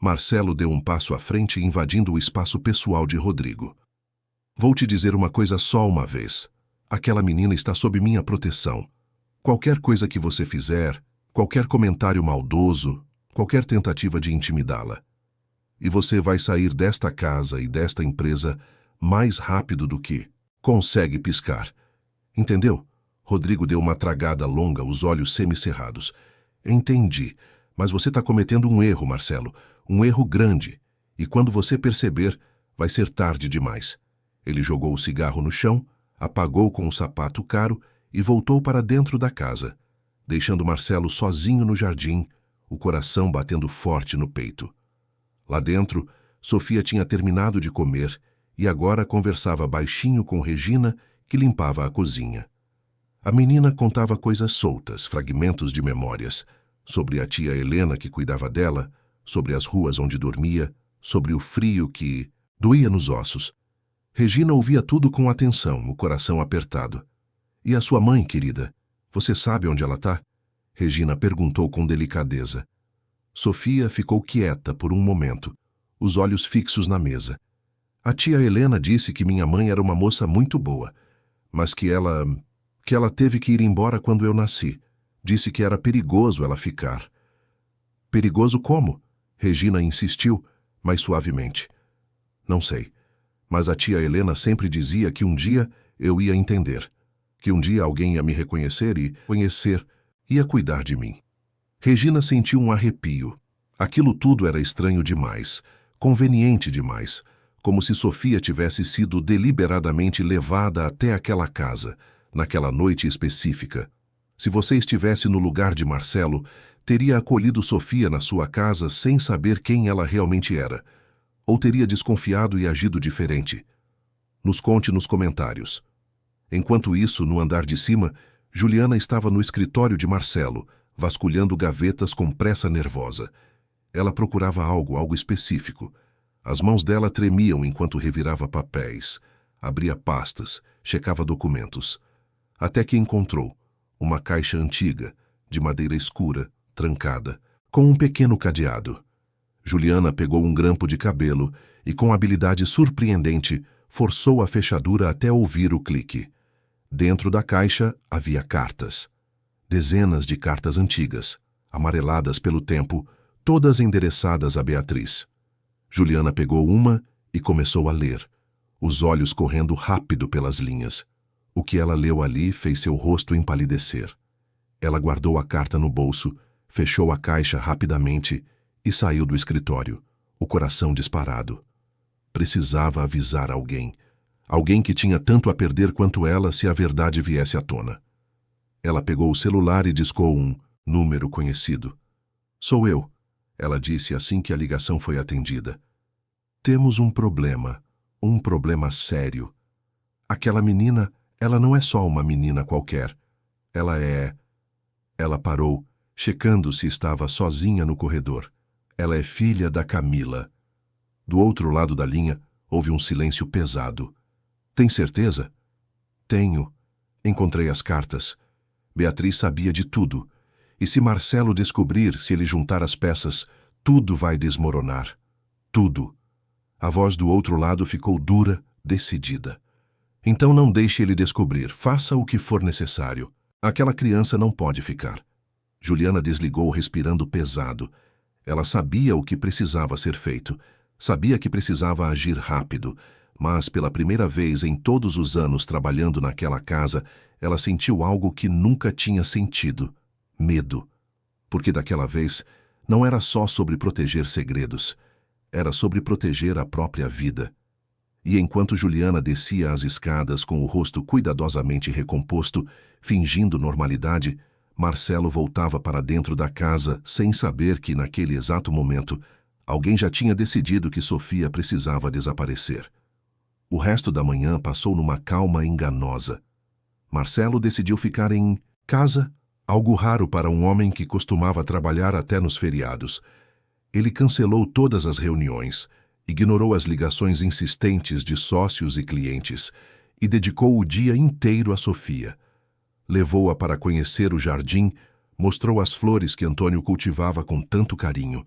Marcelo deu um passo à frente, invadindo o espaço pessoal de Rodrigo. Vou te dizer uma coisa só uma vez. Aquela menina está sob minha proteção. Qualquer coisa que você fizer, qualquer comentário maldoso, qualquer tentativa de intimidá-la. E você vai sair desta casa e desta empresa mais rápido do que consegue piscar. Entendeu? Rodrigo deu uma tragada longa, os olhos semicerrados. Entendi, mas você está cometendo um erro, Marcelo. Um erro grande. E quando você perceber, vai ser tarde demais. Ele jogou o cigarro no chão, apagou com o sapato caro e voltou para dentro da casa. deixando Marcelo sozinho no jardim, o coração batendo forte no peito. Lá dentro, Sofia tinha terminado de comer e agora conversava baixinho com Regina, que limpava a cozinha. A menina contava coisas soltas, fragmentos de memórias, sobre a tia Helena que cuidava dela, sobre as ruas onde dormia, sobre o frio que doía nos ossos. Regina ouvia tudo com atenção, o coração apertado. E a sua mãe, querida? Você sabe onde ela está? Regina perguntou com delicadeza. Sofia ficou quieta por um momento, os olhos fixos na mesa. A tia Helena disse que minha mãe era uma moça muito boa, mas que ela teve que ir embora quando eu nasci. Disse que era perigoso ela ficar. Perigoso como? Regina insistiu, mas suavemente. Não sei, mas a tia Helena sempre dizia que um dia eu ia entender, que um dia alguém ia me reconhecer e ia cuidar de mim. Regina sentiu um arrepio. Aquilo tudo era estranho demais, conveniente demais, como se Sofia tivesse sido deliberadamente levada até aquela casa, naquela noite específica. Se você estivesse no lugar de Marcelo, teria acolhido Sofia na sua casa sem saber quem ela realmente era, ou teria desconfiado e agido diferente. Nos conte nos comentários. Enquanto isso, no andar de cima, Juliana estava no escritório de Marcelo, vasculhando gavetas com pressa nervosa. Ela procurava algo específico. As mãos dela tremiam enquanto revirava papéis, abria pastas, checava documentos. Até que encontrou uma caixa antiga, de madeira escura, trancada, com um pequeno cadeado. Juliana pegou um grampo de cabelo e, com habilidade surpreendente, forçou a fechadura até ouvir o clique. Dentro da caixa havia cartas. Dezenas de cartas antigas, amareladas pelo tempo, todas endereçadas a Beatriz. Juliana pegou uma e começou a ler, os olhos correndo rápido pelas linhas. O que ela leu ali fez seu rosto empalidecer. Ela guardou a carta no bolso, fechou a caixa rapidamente e saiu do escritório, o coração disparado. Precisava avisar alguém. Alguém que tinha tanto a perder quanto ela se a verdade viesse à tona. Ela pegou o celular e discou um número conhecido. Sou eu, ela disse assim que a ligação foi atendida. Temos um problema sério. Aquela menina, ela não é só uma menina qualquer. Ela parou, checando se estava sozinha no corredor. Ela é filha da Camila. Do outro lado da linha, houve um silêncio pesado. Tem certeza? Tenho. Encontrei as cartas. Beatriz sabia de tudo. E se Marcelo descobrir, se ele juntar as peças, tudo vai desmoronar. Tudo. A voz do outro lado ficou dura, decidida. Então não deixe ele descobrir. Faça o que for necessário. Aquela criança não pode ficar. Juliana desligou, respirando pesado. Ela sabia o que precisava ser feito. Sabia que precisava agir rápido. Mas, pela primeira vez em todos os anos trabalhando naquela casa, ela sentiu algo que nunca tinha sentido. Medo. Porque daquela vez, não era só sobre proteger segredos. Era sobre proteger a própria vida. E enquanto Juliana descia as escadas com o rosto cuidadosamente recomposto, fingindo normalidade, Marcelo voltava para dentro da casa sem saber que, naquele exato momento, alguém já tinha decidido que Sofia precisava desaparecer. O resto da manhã passou numa calma enganosa. Marcelo decidiu ficar em casa, algo raro para um homem que costumava trabalhar até nos feriados. Ele cancelou todas as reuniões, ignorou as ligações insistentes de sócios e clientes e dedicou o dia inteiro a Sofia. Levou-a para conhecer o jardim, mostrou as flores que Antônio cultivava com tanto carinho,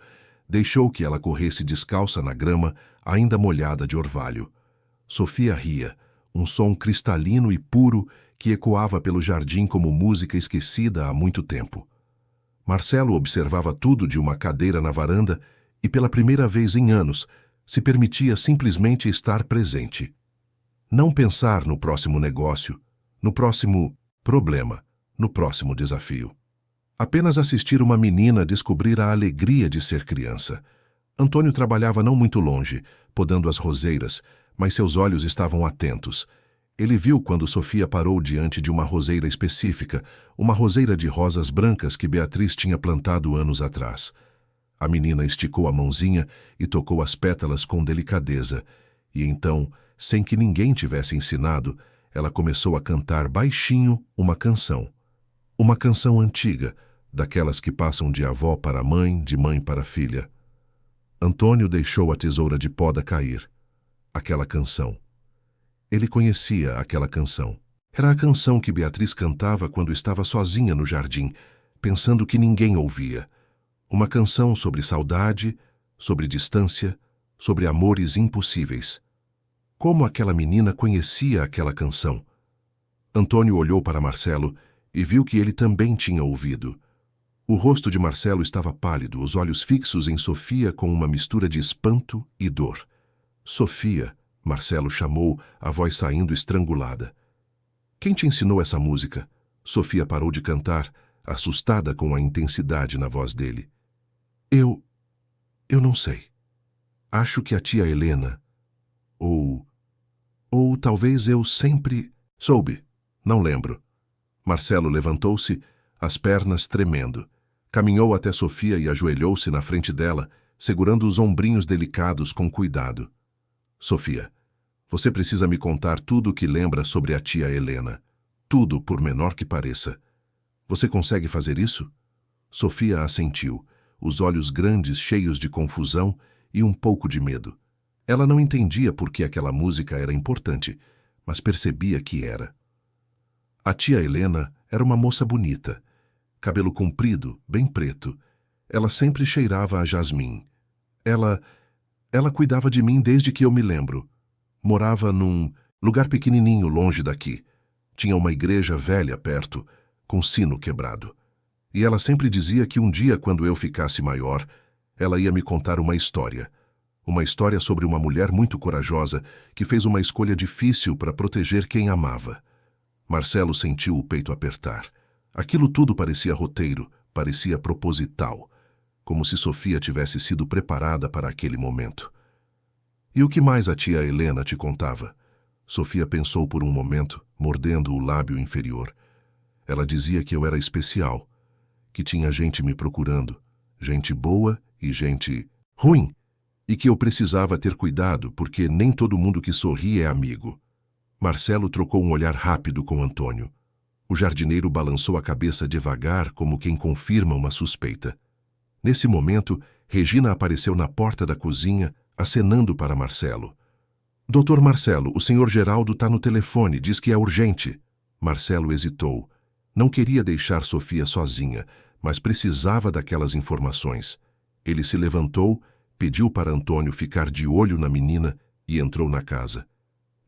deixou que ela corresse descalça na grama, ainda molhada de orvalho. Sofia ria, um som cristalino e puro que ecoava pelo jardim como música esquecida há muito tempo. Marcelo observava tudo de uma cadeira na varanda e, pela primeira vez em anos, se permitia simplesmente estar presente. Não pensar no próximo negócio, no próximo problema, no próximo desafio. Apenas assistir uma menina descobrir a alegria de ser criança. Antônio trabalhava não muito longe, podando as roseiras, mas seus olhos estavam atentos. Ele viu quando Sofia parou diante de uma roseira específica, uma roseira de rosas brancas que Beatriz tinha plantado anos atrás. A menina esticou a mãozinha e tocou as pétalas com delicadeza, e então, sem que ninguém tivesse ensinado, ela começou a cantar baixinho uma canção. Uma canção antiga, daquelas que passam de avó para mãe, de mãe para filha. Antônio deixou a tesoura de poda cair. Aquela canção. Ele conhecia aquela canção. Era a canção que Beatriz cantava quando estava sozinha no jardim, pensando que ninguém ouvia. Uma canção sobre saudade, sobre distância, sobre amores impossíveis. Como aquela menina conhecia aquela canção? Antônio olhou para Marcelo e viu que ele também tinha ouvido. O rosto de Marcelo estava pálido, os olhos fixos em Sofia com uma mistura de espanto e dor. Sofia, Marcelo chamou, a voz saindo estrangulada. Quem te ensinou essa música? Sofia parou de cantar, assustada com a intensidade na voz dele. Eu não sei. Acho que a tia Helena. Ou talvez eu sempre soube. Não lembro. Marcelo levantou-se, as pernas tremendo. Caminhou até Sofia e ajoelhou-se na frente dela, segurando os ombrinhos delicados com cuidado. Sofia, você precisa me contar tudo o que lembra sobre a tia Helena. Tudo, por menor que pareça. Você consegue fazer isso? Sofia assentiu, os olhos grandes cheios de confusão e um pouco de medo. Ela não entendia por que aquela música era importante, mas percebia que era. A tia Helena era uma moça bonita. Cabelo comprido, bem preto. Ela sempre cheirava a jasmim. Ela cuidava de mim desde que eu me lembro. Morava num lugar pequenininho longe daqui. Tinha uma igreja velha perto, com sino quebrado. E ela sempre dizia que um dia, quando eu ficasse maior, ela ia me contar uma história. Uma história sobre uma mulher muito corajosa que fez uma escolha difícil para proteger quem amava. Marcelo sentiu o peito apertar. Aquilo tudo parecia roteiro, parecia proposital, como se Sofia tivesse sido preparada para aquele momento. E o que mais a tia Helena te contava? Sofia pensou por um momento, mordendo o lábio inferior. Ela dizia que eu era especial, que tinha gente me procurando, gente boa e gente ruim, e que eu precisava ter cuidado porque nem todo mundo que sorri é amigo. Marcelo trocou um olhar rápido com Antônio. O jardineiro balançou a cabeça devagar, como quem confirma uma suspeita. Nesse momento, Regina apareceu na porta da cozinha, acenando para Marcelo. Doutor Marcelo, o senhor Geraldo está no telefone, diz que é urgente. Marcelo hesitou. Não queria deixar Sofia sozinha, mas precisava daquelas informações. Ele se levantou, pediu para Antônio ficar de olho na menina e entrou na casa.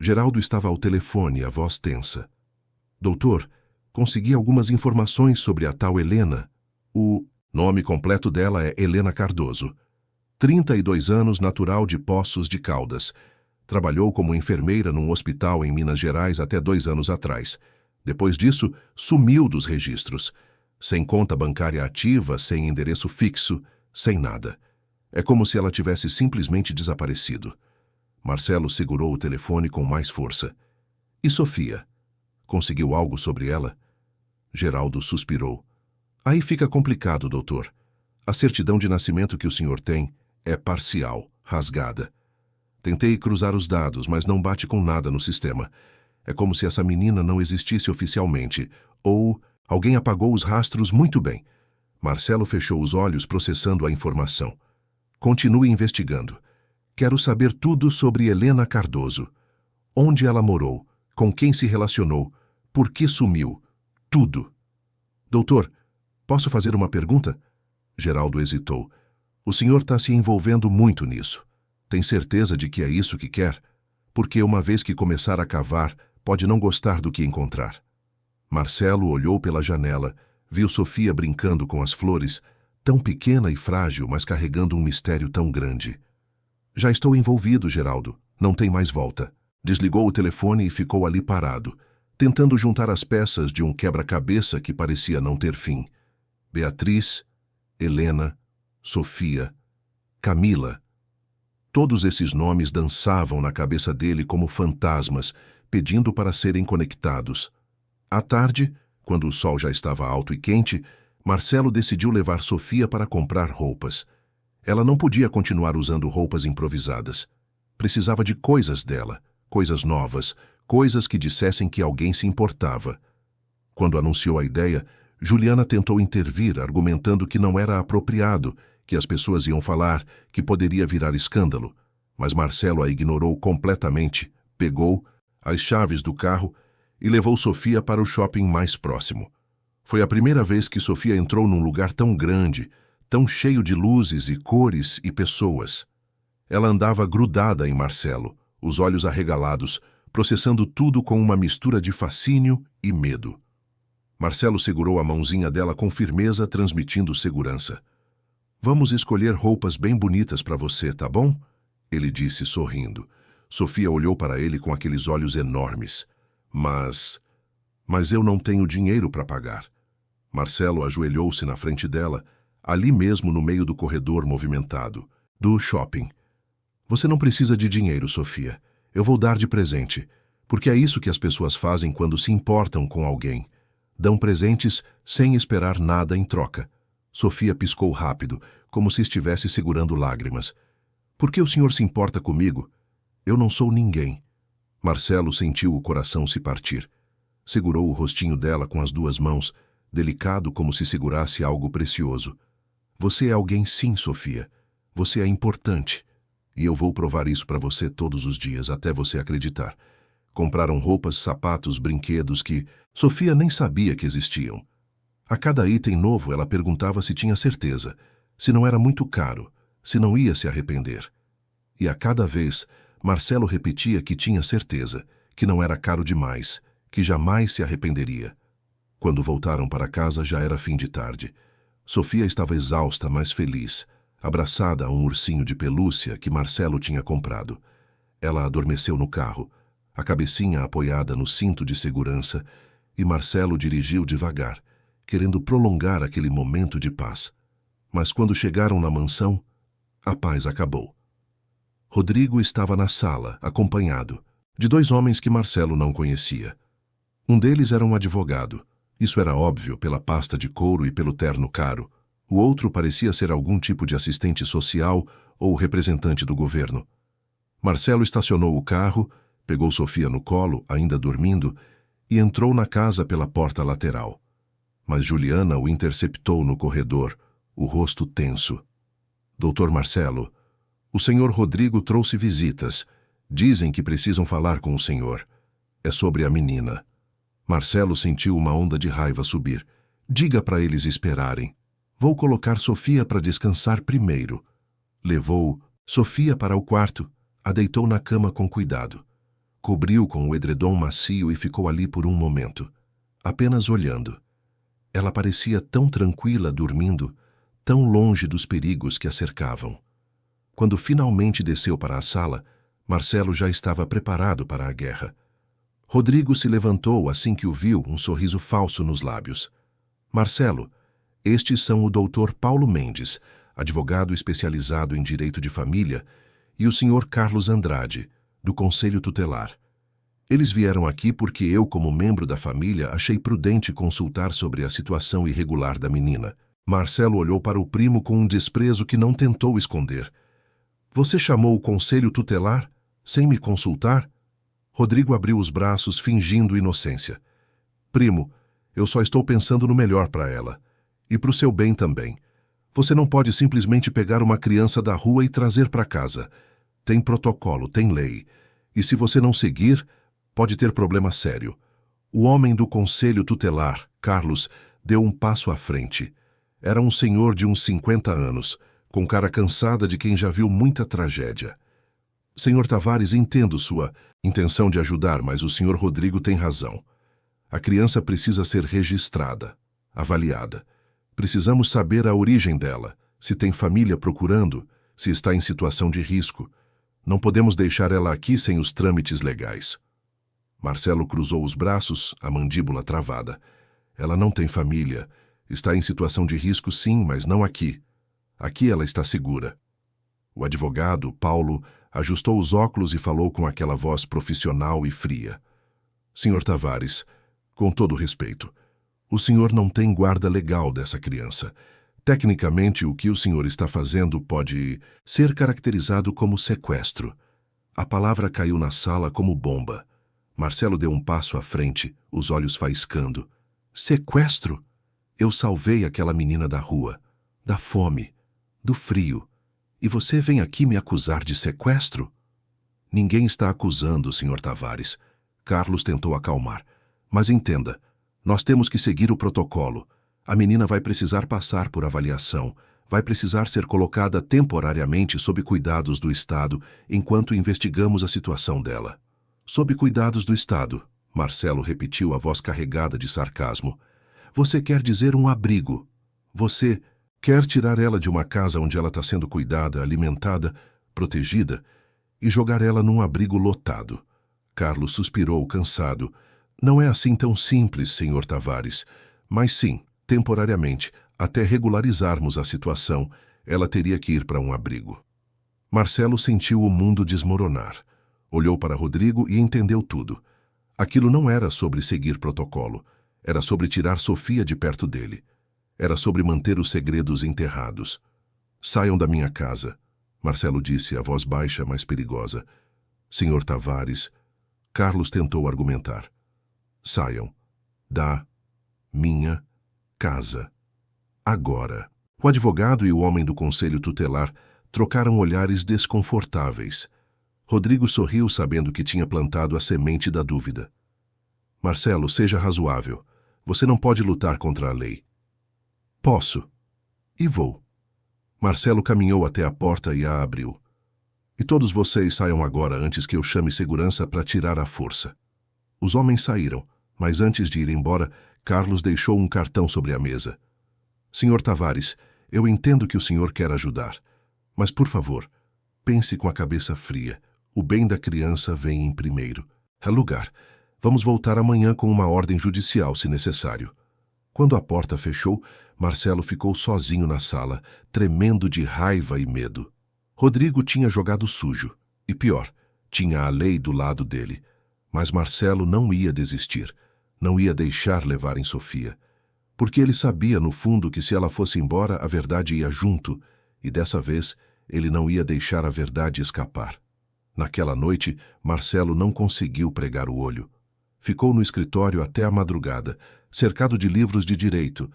Geraldo estava ao telefone, a voz tensa. Doutor, consegui algumas informações sobre a tal Helena. O nome completo dela é Helena Cardoso. 32 anos, natural de Poços de Caldas. Trabalhou como enfermeira num hospital em Minas Gerais até 2 anos atrás. Depois disso, sumiu dos registros. Sem conta bancária ativa, sem endereço fixo, sem nada. É como se ela tivesse simplesmente desaparecido. Marcelo segurou o telefone com mais força. E Sofia? Conseguiu algo sobre ela? Geraldo suspirou. Aí fica complicado, doutor. A certidão de nascimento que o senhor tem é parcial, rasgada. Tentei cruzar os dados, mas não bate com nada no sistema. É como se essa menina não existisse oficialmente, ou alguém apagou os rastros muito bem. Marcelo fechou os olhos processando a informação. Continue investigando. Quero saber tudo sobre Helena Cardoso. Onde ela morou, com quem se relacionou, por que sumiu. Tudo. Doutor, posso fazer uma pergunta? Geraldo hesitou. O senhor está se envolvendo muito nisso. Tem certeza de que é isso que quer? Porque uma vez que começar a cavar, pode não gostar do que encontrar. Marcelo olhou pela janela, viu Sofia brincando com as flores, tão pequena e frágil, mas carregando um mistério tão grande. Já estou envolvido, Geraldo. Não tem mais volta. Desligou o telefone e ficou ali parado, tentando juntar as peças de um quebra-cabeça que parecia não ter fim. Beatriz, Helena, Sofia, Camila. Todos esses nomes dançavam na cabeça dele como fantasmas, pedindo para serem conectados. À tarde, quando o sol já estava alto e quente, Marcelo decidiu levar Sofia para comprar roupas. Ela não podia continuar usando roupas improvisadas. Precisava de coisas dela, coisas novas, coisas que dissessem que alguém se importava. Quando anunciou a ideia, Juliana tentou intervir, argumentando que não era apropriado, que as pessoas iam falar, que poderia virar escândalo. Mas Marcelo a ignorou completamente, pegou as chaves do carro e levou Sofia para o shopping mais próximo. Foi a primeira vez que Sofia entrou num lugar tão grande, tão cheio de luzes e cores e pessoas. Ela andava grudada em Marcelo, os olhos arregalados, processando tudo com uma mistura de fascínio e medo. Marcelo segurou a mãozinha dela com firmeza, transmitindo segurança. "Vamos escolher roupas bem bonitas para você, tá bom?" Ele disse, sorrindo. Sofia olhou para ele com aqueles olhos enormes. Mas eu não tenho dinheiro para pagar." Marcelo ajoelhou-se na frente dela, ali mesmo no meio do corredor movimentado, do shopping. "Você não precisa de dinheiro, Sofia. Eu vou dar de presente, porque é isso que as pessoas fazem quando se importam com alguém. Dão presentes sem esperar nada em troca." Sofia piscou rápido, como se estivesse segurando lágrimas. "Por que o senhor se importa comigo? Eu não sou ninguém." Marcelo sentiu o coração se partir. Segurou o rostinho dela com as duas mãos, delicado como se segurasse algo precioso. "Você é alguém sim, Sofia. Você é importante. E eu vou provar isso para você todos os dias, até você acreditar." Compraram roupas, sapatos, brinquedos que Sofia nem sabia que existiam. A cada item novo ela perguntava se tinha certeza, se não era muito caro, se não ia se arrepender. E a cada vez, Marcelo repetia que tinha certeza, que não era caro demais, que jamais se arrependeria. Quando voltaram para casa já era fim de tarde. Sofia estava exausta, mas feliz, abraçada a um ursinho de pelúcia que Marcelo tinha comprado. Ela adormeceu no carro, a cabecinha apoiada no cinto de segurança, e Marcelo dirigiu devagar, querendo prolongar aquele momento de paz. Mas quando chegaram na mansão, a paz acabou. Rodrigo estava na sala, acompanhado de dois homens que Marcelo não conhecia. Um deles era um advogado. Isso era óbvio pela pasta de couro e pelo terno caro. O outro parecia ser algum tipo de assistente social ou representante do governo. Marcelo estacionou o carro, pegou Sofia no colo, ainda dormindo, e entrou na casa pela porta lateral. Mas Juliana o interceptou no corredor, o rosto tenso. "Doutor Marcelo, o senhor Rodrigo trouxe visitas. Dizem que precisam falar com o senhor. É sobre a menina." Marcelo sentiu uma onda de raiva subir. "Diga para eles esperarem. Vou colocar Sofia para descansar primeiro." Levou Sofia para o quarto, a deitou na cama com cuidado. Cobriu com o edredom macio e ficou ali por um momento, apenas olhando. Ela parecia tão tranquila dormindo, tão longe dos perigos que a cercavam. Quando finalmente desceu para a sala, Marcelo já estava preparado para a guerra. Rodrigo se levantou assim que o viu, um sorriso falso nos lábios. "Marcelo, estes são o doutor Paulo Mendes, advogado especializado em direito de família, e o senhor Carlos Andrade, do Conselho Tutelar. Eles vieram aqui porque eu, como membro da família, achei prudente consultar sobre a situação irregular da menina." Marcelo olhou para o primo com um desprezo que não tentou esconder. "Você chamou o Conselho Tutelar sem me consultar?" Rodrigo abriu os braços, fingindo inocência. "Primo, eu só estou pensando no melhor para ela. E para o seu bem também. Você não pode simplesmente pegar uma criança da rua e trazer para casa. Tem protocolo, tem lei. E se você não seguir, pode ter problema sério." O homem do Conselho Tutelar, Carlos, deu um passo à frente. Era um senhor de uns 50 anos, com cara cansada de quem já viu muita tragédia. "Senhor Tavares, entendo sua intenção de ajudar, mas o senhor Rodrigo tem razão. A criança precisa ser registrada, avaliada. Precisamos saber a origem dela, se tem família procurando, se está em situação de risco. Não podemos deixar ela aqui sem os trâmites legais." Marcelo cruzou os braços, a mandíbula travada. "Ela não tem família. Está em situação de risco, sim, mas não aqui. Aqui ela está segura." O advogado, Paulo, ajustou os óculos e falou com aquela voz profissional e fria. Senhor Tavares, com todo respeito, o senhor não tem guarda legal dessa criança. Tecnicamente, o que o senhor está fazendo pode ser caracterizado como sequestro. A palavra caiu na sala como bomba. Marcelo deu um passo à frente, os olhos faiscando. Sequestro? Eu salvei aquela menina da rua, da fome, do frio. E você vem aqui me acusar de sequestro? Ninguém está acusando, Sr. Tavares. Carlos tentou acalmar. Mas entenda, nós temos que seguir o protocolo. A menina vai precisar passar por avaliação, vai precisar ser colocada temporariamente sob cuidados do Estado enquanto investigamos a situação dela. Sob cuidados do Estado, Marcelo repetiu a voz carregada de sarcasmo. Você quer dizer um abrigo. Você quer tirar ela de uma casa onde ela está sendo cuidada, alimentada, protegida, e jogar ela num abrigo lotado. Carlos suspirou, cansado. Não é assim tão simples, Sr. Tavares, mas sim, temporariamente, até regularizarmos a situação, ela teria que ir para um abrigo. Marcelo sentiu o mundo desmoronar. Olhou para Rodrigo e entendeu tudo. Aquilo não era sobre seguir protocolo. Era sobre tirar Sofia de perto dele. Era sobre manter os segredos enterrados. Saiam da minha casa, Marcelo disse, a voz baixa, mas perigosa. Sr. Tavares, Carlos tentou argumentar. Saiam da minha casa. Agora. O advogado e o homem do conselho tutelar trocaram olhares desconfortáveis. Rodrigo sorriu sabendo que tinha plantado a semente da dúvida. Marcelo, seja razoável. Você não pode lutar contra a lei. Posso. E vou. Marcelo caminhou até a porta e a abriu. E todos vocês saiam agora antes que eu chame segurança para tirar à força. Os homens saíram, mas antes de ir embora, Carlos deixou um cartão sobre a mesa. Sr. Tavares, eu entendo que o senhor quer ajudar, mas, por favor, pense com a cabeça fria. O bem da criança vem em primeiro. É lugar. Vamos voltar amanhã com uma ordem judicial, se necessário. Quando a porta fechou, Marcelo ficou sozinho na sala, tremendo de raiva e medo. Rodrigo tinha jogado sujo. E pior, tinha a lei do lado dele. Mas Marcelo não ia desistir. Não ia deixar levarem Sofia. Porque ele sabia, no fundo, que se ela fosse embora, a verdade ia junto. E dessa vez, ele não ia deixar a verdade escapar. Naquela noite, Marcelo não conseguiu pregar o olho. Ficou no escritório até a madrugada, cercado de livros de direito,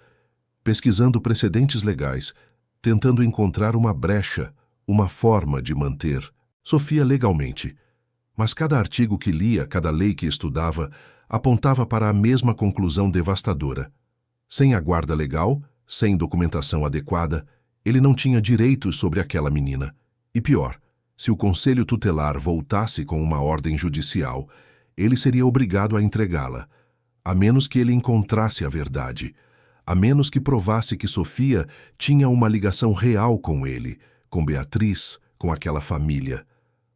pesquisando precedentes legais, tentando encontrar uma brecha, uma forma de manter Sofia legalmente. Mas cada artigo que lia, cada lei que estudava, apontava para a mesma conclusão devastadora. Sem a guarda legal, sem documentação adequada, ele não tinha direitos sobre aquela menina. E pior, se o conselho tutelar voltasse com uma ordem judicial, ele seria obrigado a entregá-la, a menos que ele encontrasse a verdade, a menos que provasse que Sofia tinha uma ligação real com ele, com Beatriz, com aquela família.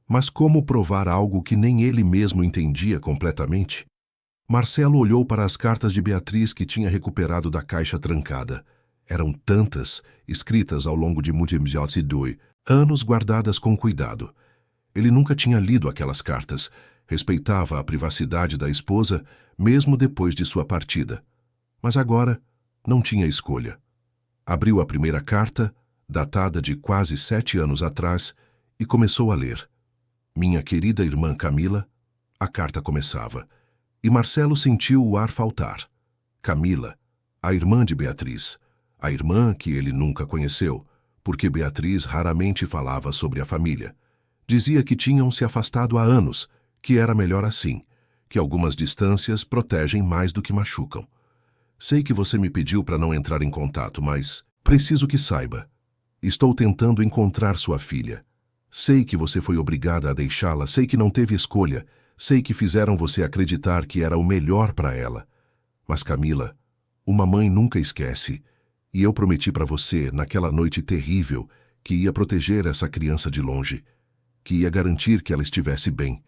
Mas como provar algo que nem ele mesmo entendia completamente? Marcelo olhou para as cartas de Beatriz que tinha recuperado da caixa trancada. Eram tantas, escritas ao longo de anos guardadas com cuidado. Ele nunca tinha lido aquelas cartas, respeitava a privacidade da esposa, mesmo depois de sua partida. Mas agora não tinha escolha. Abriu a primeira carta, datada de quase 7 anos atrás, e começou a ler. Minha querida irmã Camila, a carta começava, e Marcelo sentiu o ar faltar. Camila, a irmã de Beatriz, a irmã que ele nunca conheceu, porque Beatriz raramente falava sobre a família. Dizia que tinham se afastado há anos, que era melhor assim, que algumas distâncias protegem mais do que machucam. Sei que você me pediu para não entrar em contato, mas preciso que saiba. Estou tentando encontrar sua filha. Sei que você foi obrigada a deixá-la, sei que não teve escolha, sei que fizeram você acreditar que era o melhor para ela. Mas, Camila, uma mãe nunca esquece, e eu prometi para você, naquela noite terrível, que ia proteger essa criança de longe, que ia garantir que ela estivesse bem,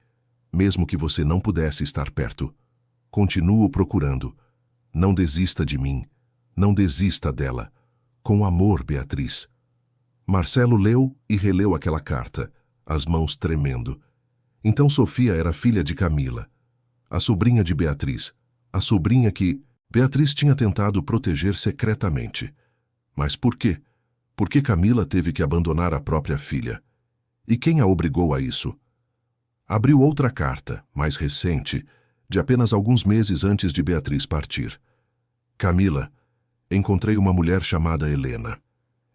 mesmo que você não pudesse estar perto. Continuo procurando. Não desista de mim. Não desista dela. Com amor, Beatriz. Marcelo leu e releu aquela carta, as mãos tremendo. Então Sofia era filha de Camila. A sobrinha de Beatriz. A sobrinha que Beatriz tinha tentado proteger secretamente. Mas por quê? Por que Camila teve que abandonar a própria filha? E quem a obrigou a isso? Abriu outra carta, mais recente, de apenas alguns meses antes de Beatriz partir. Camila, encontrei uma mulher chamada Helena.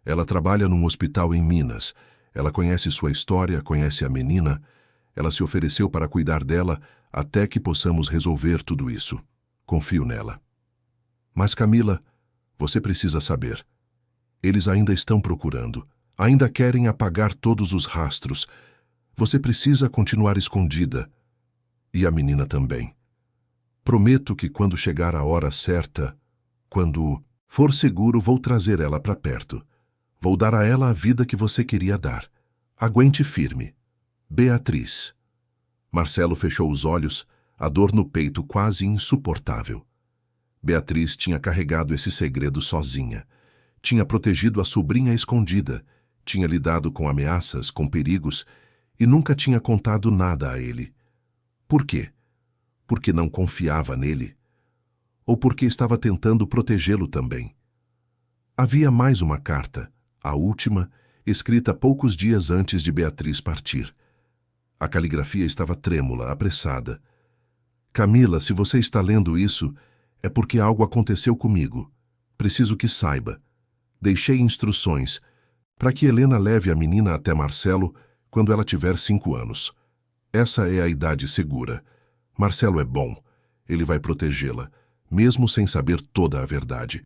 Ela trabalha num hospital em Minas. Ela conhece sua história, conhece a menina. Ela se ofereceu para cuidar dela até que possamos resolver tudo isso. Confio nela. Mas Camila, você precisa saber. Eles ainda estão procurando. Ainda querem apagar todos os rastros. Você precisa continuar escondida. E a menina também. Prometo que quando chegar a hora certa, quando for seguro, vou trazer ela para perto. Vou dar a ela a vida que você queria dar. Aguente firme. Beatriz. Marcelo fechou os olhos, a dor no peito quase insuportável. Beatriz tinha carregado esse segredo sozinha. Tinha protegido a sobrinha escondida, tinha lidado com ameaças, com perigos, e nunca tinha contado nada a ele. Por quê? Porque não confiava nele? Ou porque estava tentando protegê-lo também? Havia mais uma carta, a última, escrita poucos dias antes de Beatriz partir. A caligrafia estava trêmula, apressada. Camila, se você está lendo isso, é porque algo aconteceu comigo. Preciso que saiba. Deixei instruções para que Helena leve a menina até Marcelo quando ela tiver 5 anos. Essa é a idade segura. Marcelo é bom. Ele vai protegê-la, mesmo sem saber toda a verdade.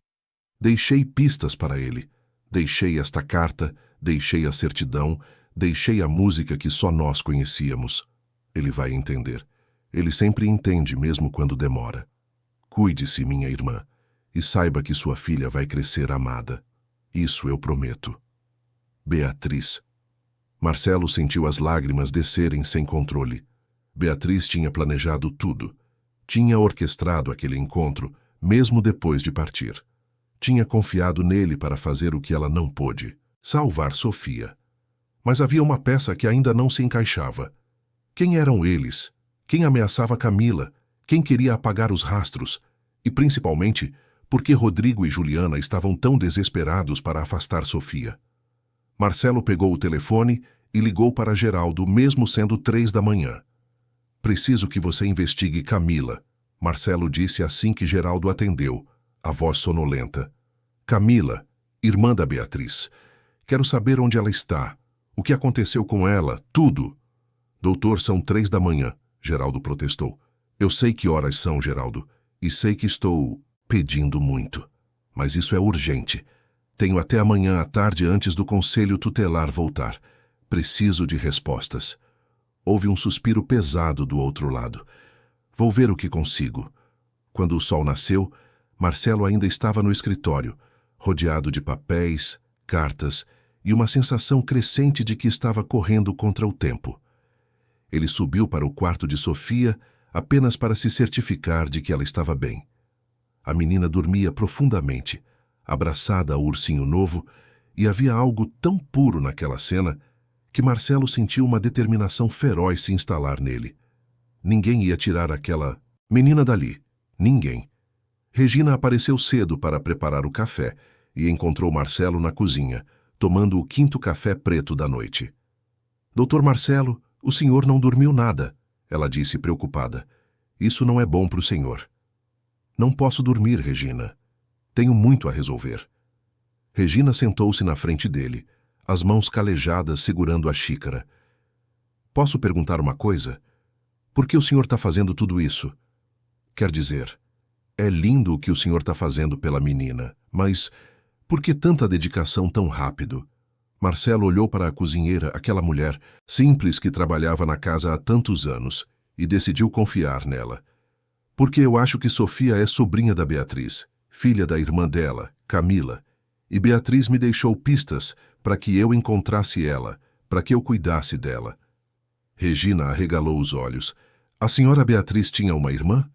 Deixei pistas para ele. Deixei esta carta, deixei a certidão, deixei a música que só nós conhecíamos. Ele vai entender. Ele sempre entende, mesmo quando demora. Cuide-se, minha irmã, e saiba que sua filha vai crescer amada. Isso eu prometo. Beatriz. Marcelo sentiu as lágrimas descerem sem controle. Beatriz tinha planejado tudo. Tinha orquestrado aquele encontro, mesmo depois de partir. Tinha confiado nele para fazer o que ela não pôde, salvar Sofia. Mas havia uma peça que ainda não se encaixava. Quem eram eles? Quem ameaçava Camila? Quem queria apagar os rastros? E, principalmente, por que Rodrigo e Juliana estavam tão desesperados para afastar Sofia? Marcelo pegou o telefone e ligou para Geraldo, mesmo sendo 3 da manhã. Preciso que você investigue Camila, Marcelo disse assim que Geraldo atendeu, a voz sonolenta. Camila, irmã da Beatriz. Quero saber onde ela está. O que aconteceu com ela, tudo. Doutor, são 3 da manhã, Geraldo protestou. Eu sei que horas são, Geraldo, e sei que estou pedindo muito. Mas isso é urgente. Tenho até amanhã à tarde antes do conselho tutelar voltar. Preciso de respostas. Houve um suspiro pesado do outro lado. Vou ver o que consigo. Quando o sol nasceu, Marcelo ainda estava no escritório, rodeado de papéis, cartas e uma sensação crescente de que estava correndo contra o tempo. Ele subiu para o quarto de Sofia apenas para se certificar de que ela estava bem. A menina dormia profundamente, abraçada ao ursinho novo, e havia algo tão puro naquela cena que Marcelo sentiu uma determinação feroz se instalar nele. Ninguém ia tirar aquela menina dali. Ninguém. Regina apareceu cedo para preparar o café e encontrou Marcelo na cozinha, tomando o 5º café preto da noite. Doutor Marcelo, o senhor não dormiu nada, ela disse preocupada. Isso não é bom para o senhor. Não posso dormir, Regina. Tenho muito a resolver. Regina sentou-se na frente dele, as mãos calejadas segurando a xícara. Posso perguntar uma coisa? Por que o senhor está fazendo tudo isso? Quer dizer, é lindo o que o senhor está fazendo pela menina, mas por que tanta dedicação tão rápido? Marcelo olhou para a cozinheira, aquela mulher simples que trabalhava na casa há tantos anos, e decidiu confiar nela. Porque eu acho que Sofia é sobrinha da Beatriz, filha da irmã dela, Camila, e Beatriz me deixou pistas para que eu encontrasse ela, para que eu cuidasse dela. Regina arregalou os olhos. A senhora Beatriz tinha uma irmã?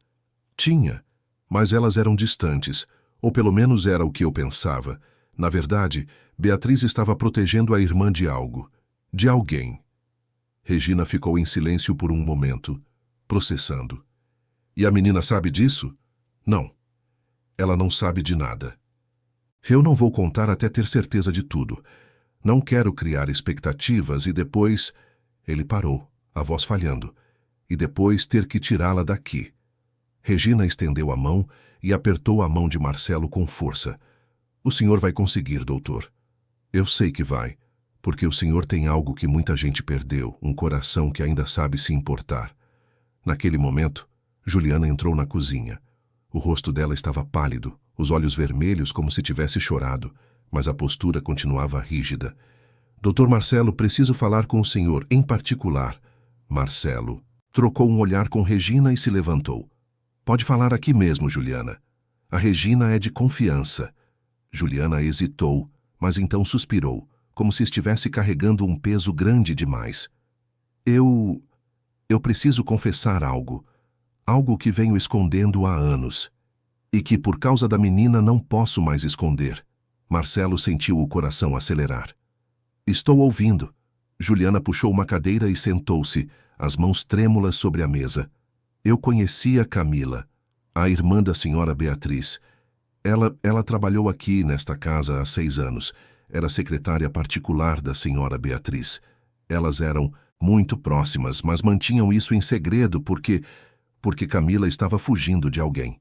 Tinha, mas elas eram distantes, ou pelo menos era o que eu pensava. Na verdade, Beatriz estava protegendo a irmã de algo, de alguém. Regina ficou em silêncio por um momento, processando. E a menina sabe disso? Não. Ela não sabe de nada. Eu não vou contar até ter certeza de tudo. Não quero criar expectativas e depois... Ele parou, a voz falhando. E depois ter que tirá-la daqui. Regina estendeu a mão e apertou a mão de Marcelo com força. O senhor vai conseguir, doutor. Eu sei que vai, porque o senhor tem algo que muita gente perdeu, um coração que ainda sabe se importar. Naquele momento, Juliana entrou na cozinha. O rosto dela estava pálido, os olhos vermelhos como se tivesse chorado, mas a postura continuava rígida. Doutor Marcelo, preciso falar com o senhor, em particular. Marcelo trocou um olhar com Regina e se levantou. Pode falar aqui mesmo, Juliana. A Regina é de confiança. Juliana hesitou, mas então suspirou, como se estivesse carregando um peso grande demais. Eu preciso confessar algo. Algo que venho escondendo há anos. E que por causa da menina não posso mais esconder. Marcelo sentiu o coração acelerar. Estou ouvindo. Juliana puxou uma cadeira e sentou-se, as mãos trêmulas sobre a mesa. Eu conhecia Camila, a irmã da senhora Beatriz. Ela trabalhou aqui nesta casa há 6 anos. Era secretária particular da senhora Beatriz. Elas eram muito próximas, mas mantinham isso em segredo porque Camila estava fugindo de alguém.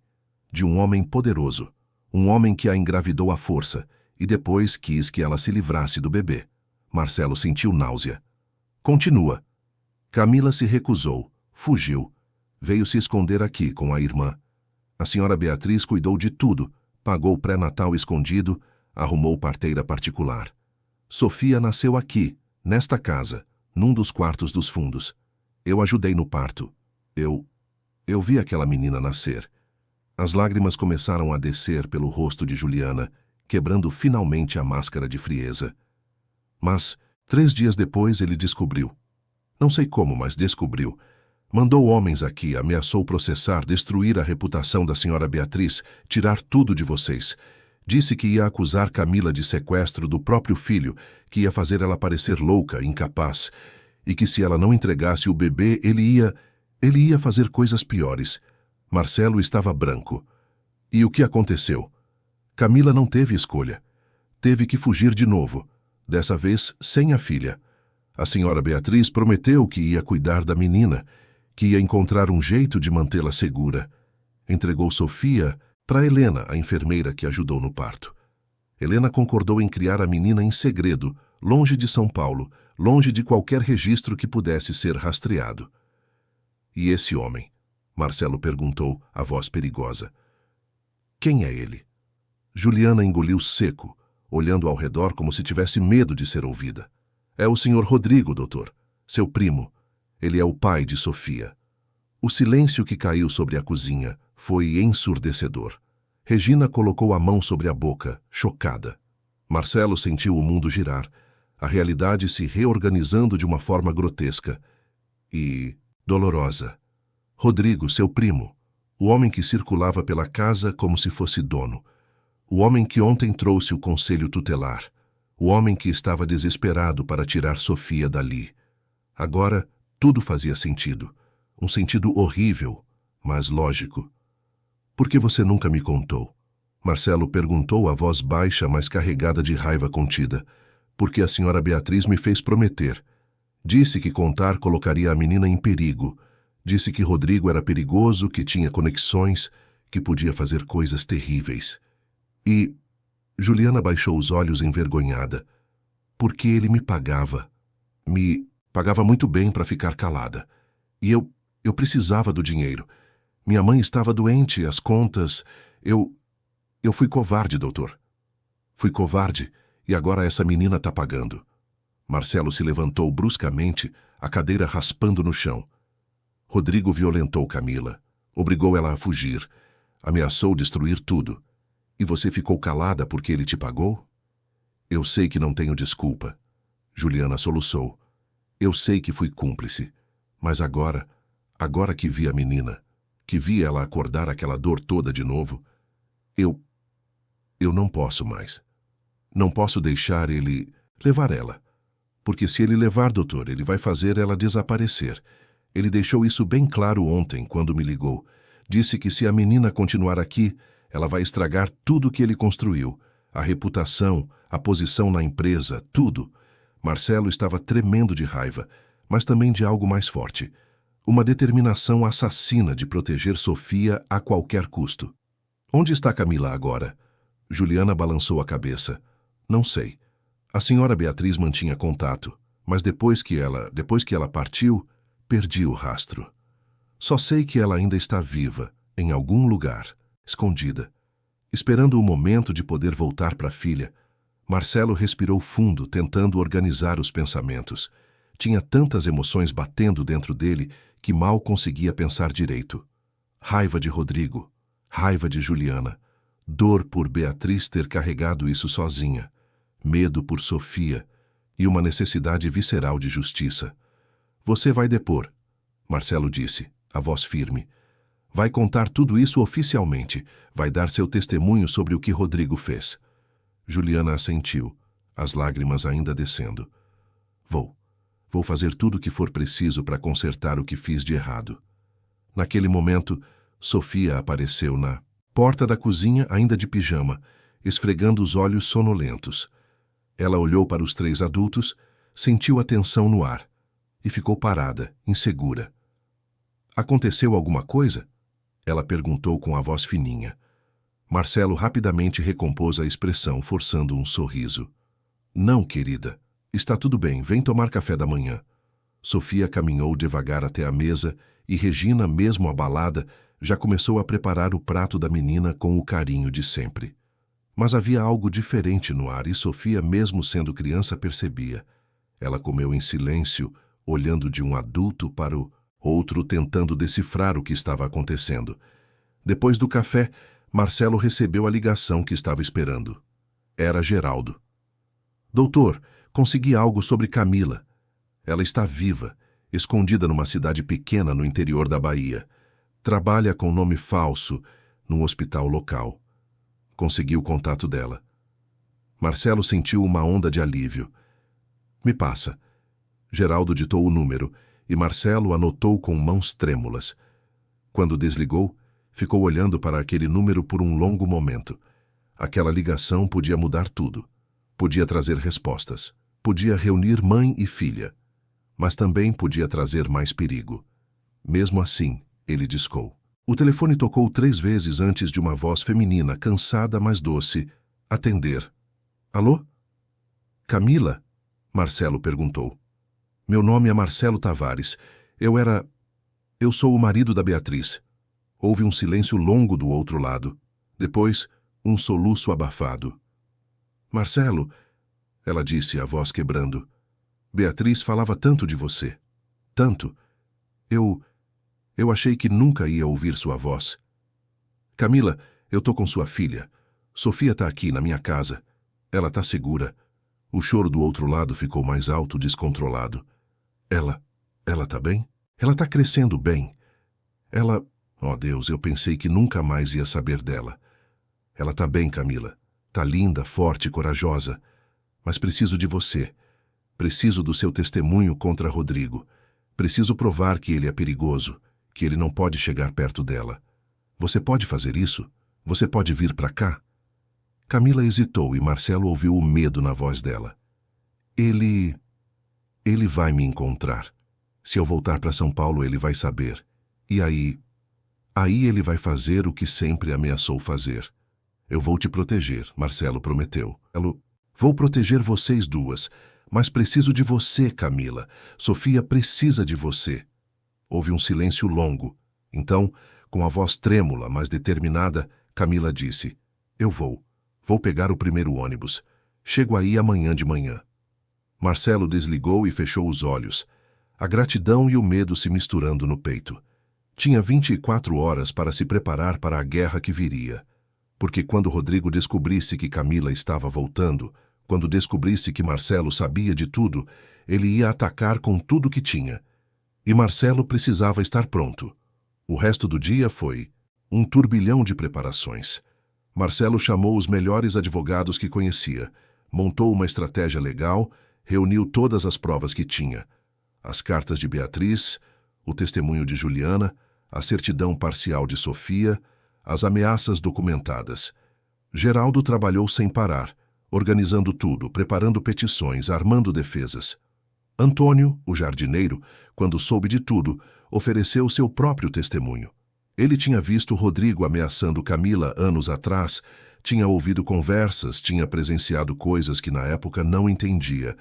De um homem poderoso. Um homem que a engravidou à força e depois quis que ela se livrasse do bebê. Marcelo sentiu náusea. Continua. Camila se recusou, fugiu. Veio se esconder aqui com a irmã. A senhora Beatriz cuidou de tudo, pagou o pré-natal escondido, arrumou parteira particular. Sofia nasceu aqui, nesta casa, num dos quartos dos fundos. Eu ajudei no parto. Eu vi aquela menina nascer. As lágrimas começaram a descer pelo rosto de Juliana, quebrando finalmente a máscara de frieza. Mas, 3 dias depois, ele descobriu. Não sei como, mas descobriu. Mandou homens aqui, ameaçou processar, destruir a reputação da senhora Beatriz, tirar tudo de vocês. Disse que ia acusar Camila de sequestro do próprio filho, que ia fazer ela parecer louca, incapaz, e que se ela não entregasse o bebê, ele ia fazer coisas piores. Marcelo estava branco. E o que aconteceu? Camila não teve escolha. Teve que fugir de novo, dessa vez sem a filha. A senhora Beatriz prometeu que ia cuidar da menina, que ia encontrar um jeito de mantê-la segura. Entregou Sofia para Helena, a enfermeira que ajudou no parto. Helena concordou em criar a menina em segredo, longe de São Paulo, longe de qualquer registro que pudesse ser rastreado. E esse homem? Marcelo perguntou, a voz perigosa. Quem é ele? Juliana engoliu seco, olhando ao redor como se tivesse medo de ser ouvida. É o senhor Rodrigo, doutor, seu primo. Ele é o pai de Sofia. O silêncio que caiu sobre a cozinha foi ensurdecedor. Regina colocou a mão sobre a boca, chocada. Marcelo sentiu o mundo girar, a realidade se reorganizando de uma forma grotesca e dolorosa. Rodrigo, seu primo, o homem que circulava pela casa como se fosse dono, o homem que ontem trouxe o conselho tutelar, o homem que estava desesperado para tirar Sofia dali. Agora, tudo fazia sentido. Um sentido horrível, mas lógico. Por que você nunca me contou? Marcelo perguntou a voz baixa, mas carregada de raiva contida. Porque a senhora Beatriz me fez prometer. Disse que contar colocaria a menina em perigo. Disse que Rodrigo era perigoso, que tinha conexões, que podia fazer coisas terríveis. E... Juliana baixou os olhos envergonhada. Porque ele me pagava. Me pagava muito bem para ficar calada. E eu precisava do dinheiro. Minha mãe estava doente, as contas... Eu fui covarde, doutor. Fui covarde e agora essa menina está pagando. Marcelo se levantou bruscamente, a cadeira raspando no chão. Rodrigo violentou Camila, obrigou ela a fugir, ameaçou destruir tudo. E você ficou calada porque ele te pagou? Eu sei que não tenho desculpa. Juliana soluçou. Eu sei que fui cúmplice. Mas agora que vi a menina, que vi ela acordar aquela dor toda de novo, eu não posso mais. Não posso deixar ele levar ela. Porque se ele levar, doutor, ele vai fazer ela desaparecer. Ele deixou isso bem claro ontem, quando me ligou. Disse que se a menina continuar aqui, ela vai estragar tudo que ele construiu. A reputação, a posição na empresa, tudo. Marcelo estava tremendo de raiva, mas também de algo mais forte. Uma determinação assassina de proteger Sofia a qualquer custo. Onde está Camila agora? Juliana balançou a cabeça. Não sei. A senhora Beatriz mantinha contato, mas depois que ela partiu, perdi o rastro. Só sei que ela ainda está viva, em algum lugar, escondida, esperando o momento de poder voltar para a filha. Marcelo respirou fundo, tentando organizar os pensamentos. Tinha tantas emoções batendo dentro dele que mal conseguia pensar direito. Raiva de Rodrigo, raiva de Juliana, dor por Beatriz ter carregado isso sozinha, medo por Sofia e uma necessidade visceral de justiça. Você vai depor, Marcelo disse, a voz firme. Vai contar tudo isso oficialmente, vai dar seu testemunho sobre o que Rodrigo fez. Juliana assentiu, as lágrimas ainda descendo. Vou fazer tudo o que for preciso para consertar o que fiz de errado. Naquele momento, Sofia apareceu na porta da cozinha, ainda de pijama, esfregando os olhos sonolentos. Ela olhou para os 3 adultos, sentiu a tensão no ar e ficou parada, insegura. Aconteceu alguma coisa? Ela perguntou com a voz fininha. Marcelo rapidamente recompôs a expressão, forçando um sorriso. Não, querida. Está tudo bem, vem tomar café da manhã. Sofia caminhou devagar até a mesa e Regina, mesmo abalada, já começou a preparar o prato da menina com o carinho de sempre. Mas havia algo diferente no ar e Sofia, mesmo sendo criança, percebia. Ela comeu em silêncio, olhando de um adulto para o outro, tentando decifrar o que estava acontecendo. Depois do café, Marcelo recebeu a ligação que estava esperando. Era Geraldo. Doutor, consegui algo sobre Camila. Ela está viva, escondida numa cidade pequena no interior da Bahia. Trabalha com nome falso, num hospital local. Consegui o contato dela. Marcelo sentiu uma onda de alívio. Me passa. Geraldo ditou o número e Marcelo anotou com mãos trêmulas. Quando desligou, ficou olhando para aquele número por um longo momento. Aquela ligação podia mudar tudo. Podia trazer respostas. Podia reunir mãe e filha. Mas também podia trazer mais perigo. Mesmo assim, ele discou. O telefone tocou 3 vezes antes de uma voz feminina, cansada, mas doce, atender. Alô? Camila? Marcelo perguntou. Meu nome é Marcelo Tavares. Eu sou o marido da Beatriz. Houve um silêncio longo do outro lado. Depois, um soluço abafado. Marcelo, ela disse, a voz quebrando. Beatriz falava tanto de você. Tanto. Eu achei que nunca ia ouvir sua voz. Camila, eu tô com sua filha. Sofia tá aqui na minha casa. Ela tá segura. O choro do outro lado ficou mais alto, descontrolado. Ela tá bem? Ela tá crescendo bem. Oh Deus, eu pensei que nunca mais ia saber dela. Ela tá bem, Camila. Tá linda, forte, corajosa. Mas preciso de você. Preciso do seu testemunho contra Rodrigo. Preciso provar que ele é perigoso, que ele não pode chegar perto dela. Você pode fazer isso? Você pode vir para cá? Camila hesitou e Marcelo ouviu o medo na voz dela. Ele vai me encontrar. Se eu voltar para São Paulo, ele vai saber. E aí ele vai fazer o que sempre ameaçou fazer. Eu vou te proteger, Marcelo prometeu. Vou proteger vocês duas, mas preciso de você, Camila. Sofia precisa de você. Houve um silêncio longo. Então, com a voz trêmula, mas determinada, Camila disse, eu vou. Vou pegar o primeiro ônibus. Chego aí amanhã de manhã. Marcelo desligou e fechou os olhos. A gratidão e o medo se misturando no peito. Tinha 24 horas para se preparar para a guerra que viria. Porque quando Rodrigo descobrisse que Camila estava voltando, quando descobrisse que Marcelo sabia de tudo, ele ia atacar com tudo que tinha. E Marcelo precisava estar pronto. O resto do dia foi um turbilhão de preparações. Marcelo chamou os melhores advogados que conhecia, montou uma estratégia legal, reuniu todas as provas que tinha. As cartas de Beatriz, o testemunho de Juliana, a certidão parcial de Sofia, as ameaças documentadas. Geraldo trabalhou sem parar, organizando tudo, preparando petições, armando defesas. Antônio, o jardineiro, quando soube de tudo, ofereceu seu próprio testemunho. Ele tinha visto Rodrigo ameaçando Camila anos atrás, tinha ouvido conversas, tinha presenciado coisas que na época não entendia,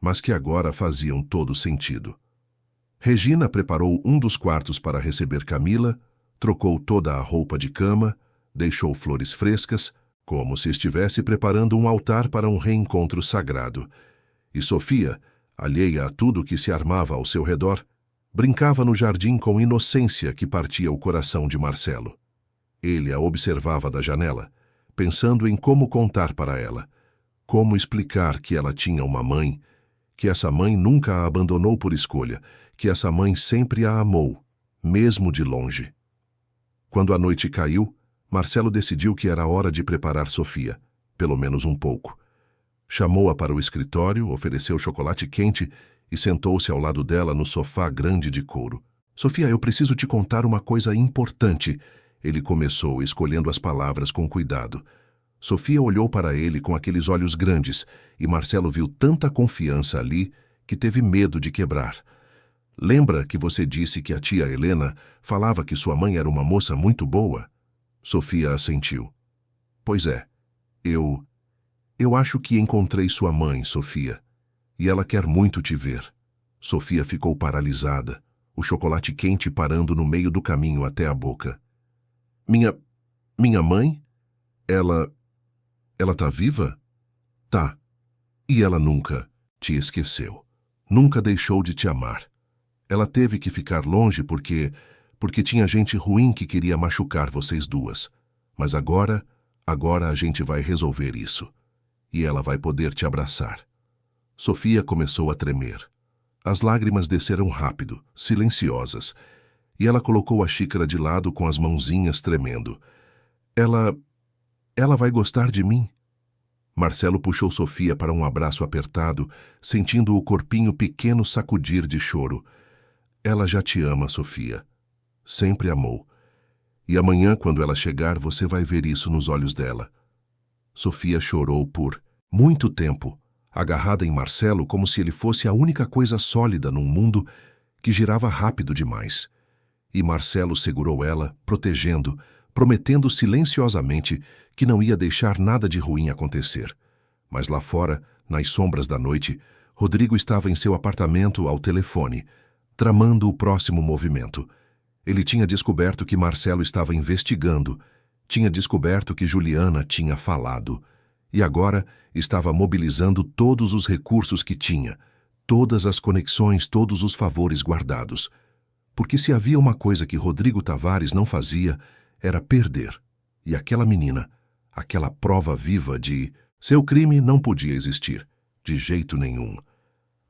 mas que agora faziam todo sentido. Regina preparou um dos quartos para receber Camila, trocou toda a roupa de cama, deixou flores frescas, como se estivesse preparando um altar para um reencontro sagrado. E Sofia, alheia a tudo que se armava ao seu redor, brincava no jardim com inocência que partia o coração de Marcelo. Ele a observava da janela, pensando em como contar para ela, como explicar que ela tinha uma mãe, que essa mãe nunca a abandonou por escolha, que essa mãe sempre a amou, mesmo de longe. Quando a noite caiu, Marcelo decidiu que era hora de preparar Sofia, pelo menos um pouco. Chamou-a para o escritório, ofereceu chocolate quente e sentou-se ao lado dela no sofá grande de couro. Sofia, eu preciso te contar uma coisa importante. Ele começou, escolhendo as palavras com cuidado. Sofia olhou para ele com aqueles olhos grandes e Marcelo viu tanta confiança ali que teve medo de quebrar. Lembra que você disse que a tia Helena falava que sua mãe era uma moça muito boa? Sofia assentiu. Pois é, eu acho que encontrei sua mãe, Sofia, e ela quer muito te ver. Sofia ficou paralisada, o chocolate quente parando no meio do caminho até a boca. Minha mãe? Ela tá viva? Tá. E ela nunca te esqueceu. Nunca deixou de te amar. Ela teve que ficar longe porque tinha gente ruim que queria machucar vocês duas. Mas agora a gente vai resolver isso. E ela vai poder te abraçar. Sofia começou a tremer. As lágrimas desceram rápido, silenciosas, e ela colocou a xícara de lado com as mãozinhas tremendo. Ela vai gostar de mim? Marcelo puxou Sofia para um abraço apertado, sentindo o corpinho pequeno sacudir de choro. Ela já te ama, Sofia. Sempre amou. E amanhã, quando ela chegar, você vai ver isso nos olhos dela. Sofia chorou por muito tempo, agarrada em Marcelo como se ele fosse a única coisa sólida num mundo que girava rápido demais. E Marcelo segurou ela, protegendo, prometendo silenciosamente que não ia deixar nada de ruim acontecer. Mas lá fora, nas sombras da noite, Rodrigo estava em seu apartamento ao telefone, tramando o próximo movimento. Ele tinha descoberto que Marcelo estava investigando, tinha descoberto que Juliana tinha falado, e agora estava mobilizando todos os recursos que tinha, todas as conexões, todos os favores guardados. Porque se havia uma coisa que Rodrigo Tavares não fazia, era perder. E aquela menina, aquela prova viva de seu crime não podia existir, de jeito nenhum.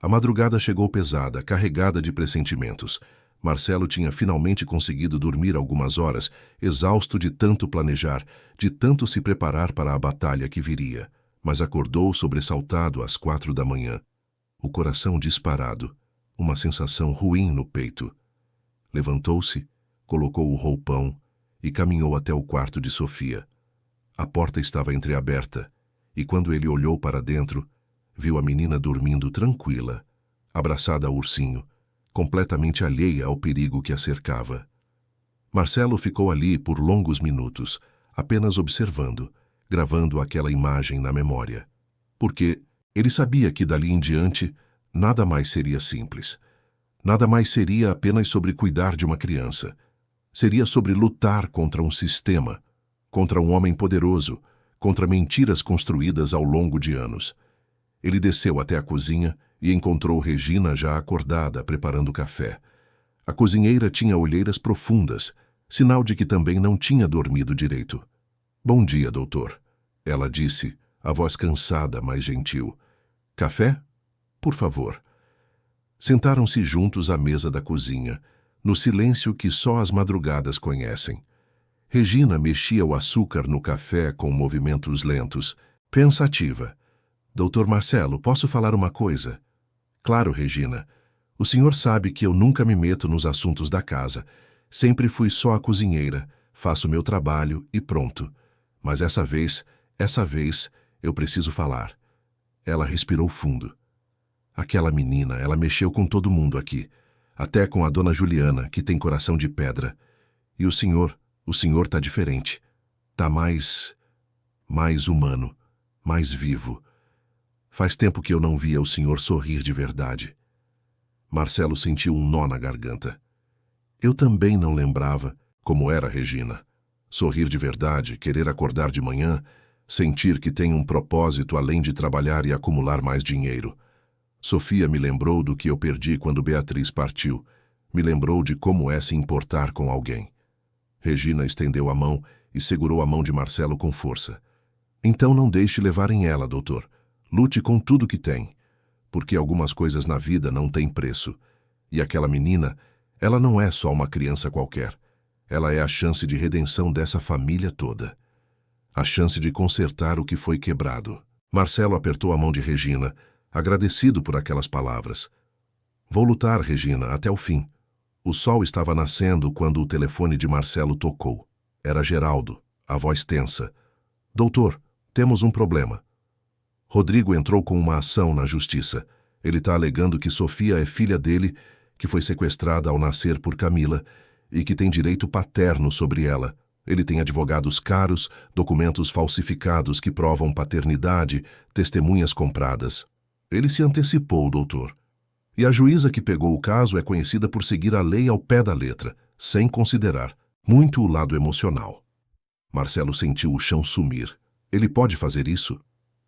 A madrugada chegou pesada, carregada de pressentimentos. Marcelo tinha finalmente conseguido dormir algumas horas, exausto de tanto planejar, de tanto se preparar para a batalha que viria. Mas acordou sobressaltado às 4 da manhã. O coração disparado, uma sensação ruim no peito. Levantou-se, colocou o roupão e caminhou até o quarto de Sofia. A porta estava entreaberta, e quando ele olhou para dentro, viu a menina dormindo tranquila, abraçada ao ursinho, completamente alheia ao perigo que a cercava. Marcelo ficou ali por longos minutos, apenas observando, gravando aquela imagem na memória. Porque ele sabia que dali em diante nada mais seria simples. Nada mais seria apenas sobre cuidar de uma criança. Seria sobre lutar contra um sistema, contra um homem poderoso, contra mentiras construídas ao longo de anos. Ele desceu até a cozinha e encontrou Regina já acordada, preparando café. A cozinheira tinha olheiras profundas, sinal de que também não tinha dormido direito. "Bom dia, doutor", ela disse, a voz cansada, mas gentil. "Café? Por favor." Sentaram-se juntos à mesa da cozinha, no silêncio que só as madrugadas conhecem. Regina mexia o açúcar no café com movimentos lentos, pensativa. "Doutor Marcelo, posso falar uma coisa?" "Claro, Regina. O senhor sabe que eu nunca me meto nos assuntos da casa. Sempre fui só a cozinheira, faço meu trabalho e pronto. Mas essa vez, eu preciso falar. Ela respirou fundo. Aquela menina, ela mexeu com todo mundo aqui. Até com a dona Juliana, que tem coração de pedra. E o senhor tá diferente. Tá mais humano, mais vivo. Faz tempo que eu não via o senhor sorrir de verdade. Marcelo sentiu um nó na garganta. Eu também não lembrava como era Regina. Sorrir de verdade, querer acordar de manhã, sentir que tem um propósito além de trabalhar e acumular mais dinheiro. Sofia me lembrou do que eu perdi quando Beatriz partiu. Me lembrou de como é se importar com alguém. Regina estendeu a mão e segurou a mão de Marcelo com força. Então não deixe levarem ela, doutor. Lute com tudo que tem. Porque algumas coisas na vida não têm preço. E aquela menina, ela não é só uma criança qualquer. Ela é a chance de redenção dessa família toda. A chance de consertar o que foi quebrado. Marcelo apertou a mão de Regina, agradecido por aquelas palavras. Vou lutar, Regina, até o fim. O sol estava nascendo quando o telefone de Marcelo tocou. Era Geraldo, a voz tensa. Doutor, temos um problema. Rodrigo entrou com uma ação na justiça. Ele está alegando que Sofia é filha dele, que foi sequestrada ao nascer por Camila e que tem direito paterno sobre ela. Ele tem advogados caros, documentos falsificados que provam paternidade, testemunhas compradas. Ele se antecipou, doutor. E a juíza que pegou o caso é conhecida por seguir a lei ao pé da letra, sem considerar muito o lado emocional. Marcelo sentiu o chão sumir. Ele pode fazer isso?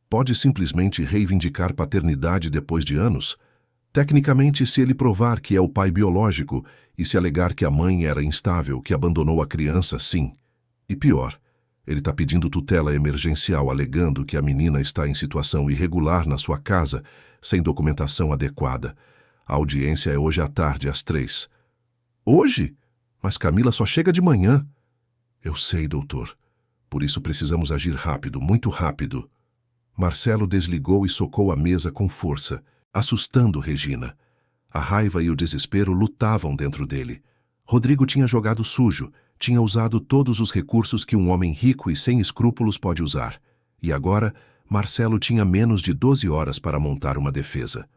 Pode simplesmente reivindicar paternidade depois de anos? Tecnicamente, se ele provar que é o pai biológico e se alegar que a mãe era instável, que abandonou a criança, sim. E pior, ele está pedindo tutela emergencial alegando que a menina está em situação irregular na sua casa, sem documentação adequada. A audiência é hoje à tarde, às 3. Hoje? Mas Camila só chega de manhã. Eu sei, doutor. Por isso precisamos agir rápido, muito rápido. Marcelo desligou e socou a mesa com força, assustando Regina. A raiva e o desespero lutavam dentro dele. Rodrigo tinha jogado sujo, tinha usado todos os recursos que um homem rico e sem escrúpulos pode usar. E agora, Marcelo tinha menos de 12 horas para montar uma defesa.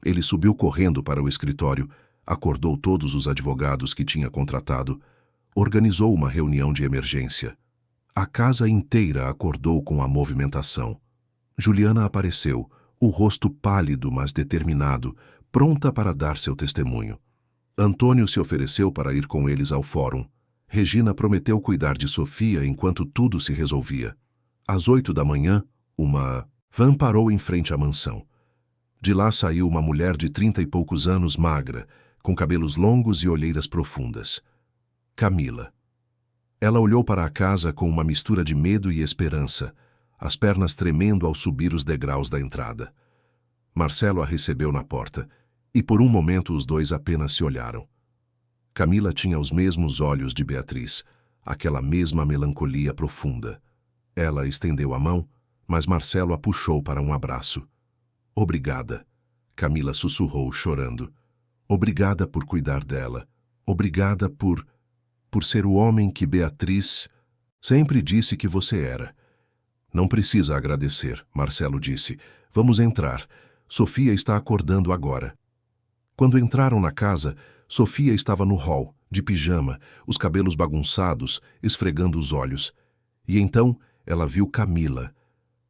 Ele subiu correndo para o escritório, acordou todos os advogados que tinha contratado, organizou uma reunião de emergência. A casa inteira acordou com a movimentação. Juliana apareceu, o rosto pálido, mas determinado, pronta para dar seu testemunho. Antônio se ofereceu para ir com eles ao fórum. Regina prometeu cuidar de Sofia enquanto tudo se resolvia. Às 8 da manhã, uma van parou em frente à mansão. De lá saiu uma mulher de 30 e poucos anos, magra, com cabelos longos e olheiras profundas. Camila. Ela olhou para a casa com uma mistura de medo e esperança, as pernas tremendo ao subir os degraus da entrada. Marcelo a recebeu na porta, e por um momento os dois apenas se olharam. Camila tinha os mesmos olhos de Beatriz, aquela mesma melancolia profunda. Ela estendeu a mão, mas Marcelo a puxou para um abraço. Obrigada, Camila sussurrou, chorando. Obrigada por cuidar dela. Obrigada por ser o homem que Beatriz sempre disse que você era. Não precisa agradecer, Marcelo disse. Vamos entrar. Sofia está acordando agora. Quando entraram na casa, Sofia estava no hall, de pijama, os cabelos bagunçados, esfregando os olhos. E então ela viu Camila.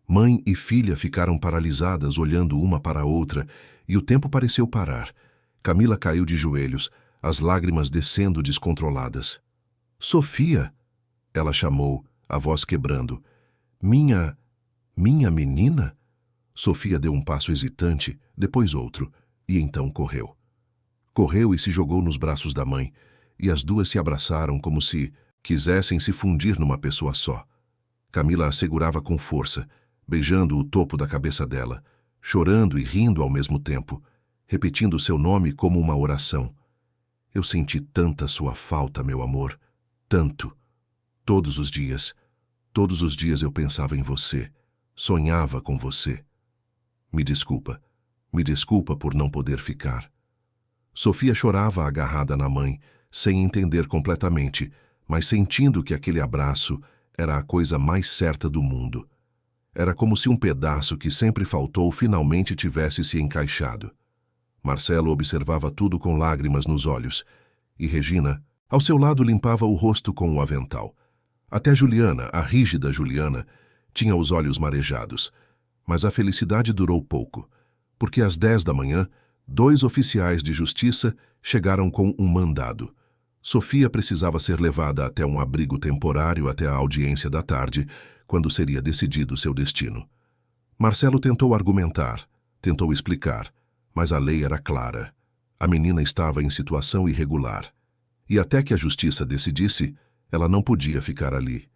Mãe e filha ficaram paralisadas, olhando uma para a outra, e o tempo pareceu parar. Camila caiu de joelhos, as lágrimas descendo descontroladas. Sofia! Ela chamou, a voz quebrando. Minha menina? Sofia deu um passo hesitante, depois outro, e então correu. Correu e se jogou nos braços da mãe, e as duas se abraçaram como se quisessem se fundir numa pessoa só. Camila a segurava com força, beijando o topo da cabeça dela, chorando e rindo ao mesmo tempo, repetindo seu nome como uma oração. Eu senti tanta sua falta, meu amor, tanto. Todos os dias eu pensava em você, sonhava com você. Me desculpa por não poder ficar. Sofia chorava agarrada na mãe, sem entender completamente, mas sentindo que aquele abraço era a coisa mais certa do mundo. Era como se um pedaço que sempre faltou finalmente tivesse se encaixado. Marcelo observava tudo com lágrimas nos olhos, e Regina, ao seu lado, limpava o rosto com o avental. Até Juliana, a rígida Juliana, tinha os olhos marejados. Mas a felicidade durou pouco, porque às 10 da manhã, 2 oficiais de justiça chegaram com um mandado. Sofia precisava ser levada até um abrigo temporário até a audiência da tarde, quando seria decidido seu destino. Marcelo tentou argumentar, tentou explicar, mas a lei era clara. A menina estava em situação irregular. E até que a justiça decidisse, ela não podia ficar ali.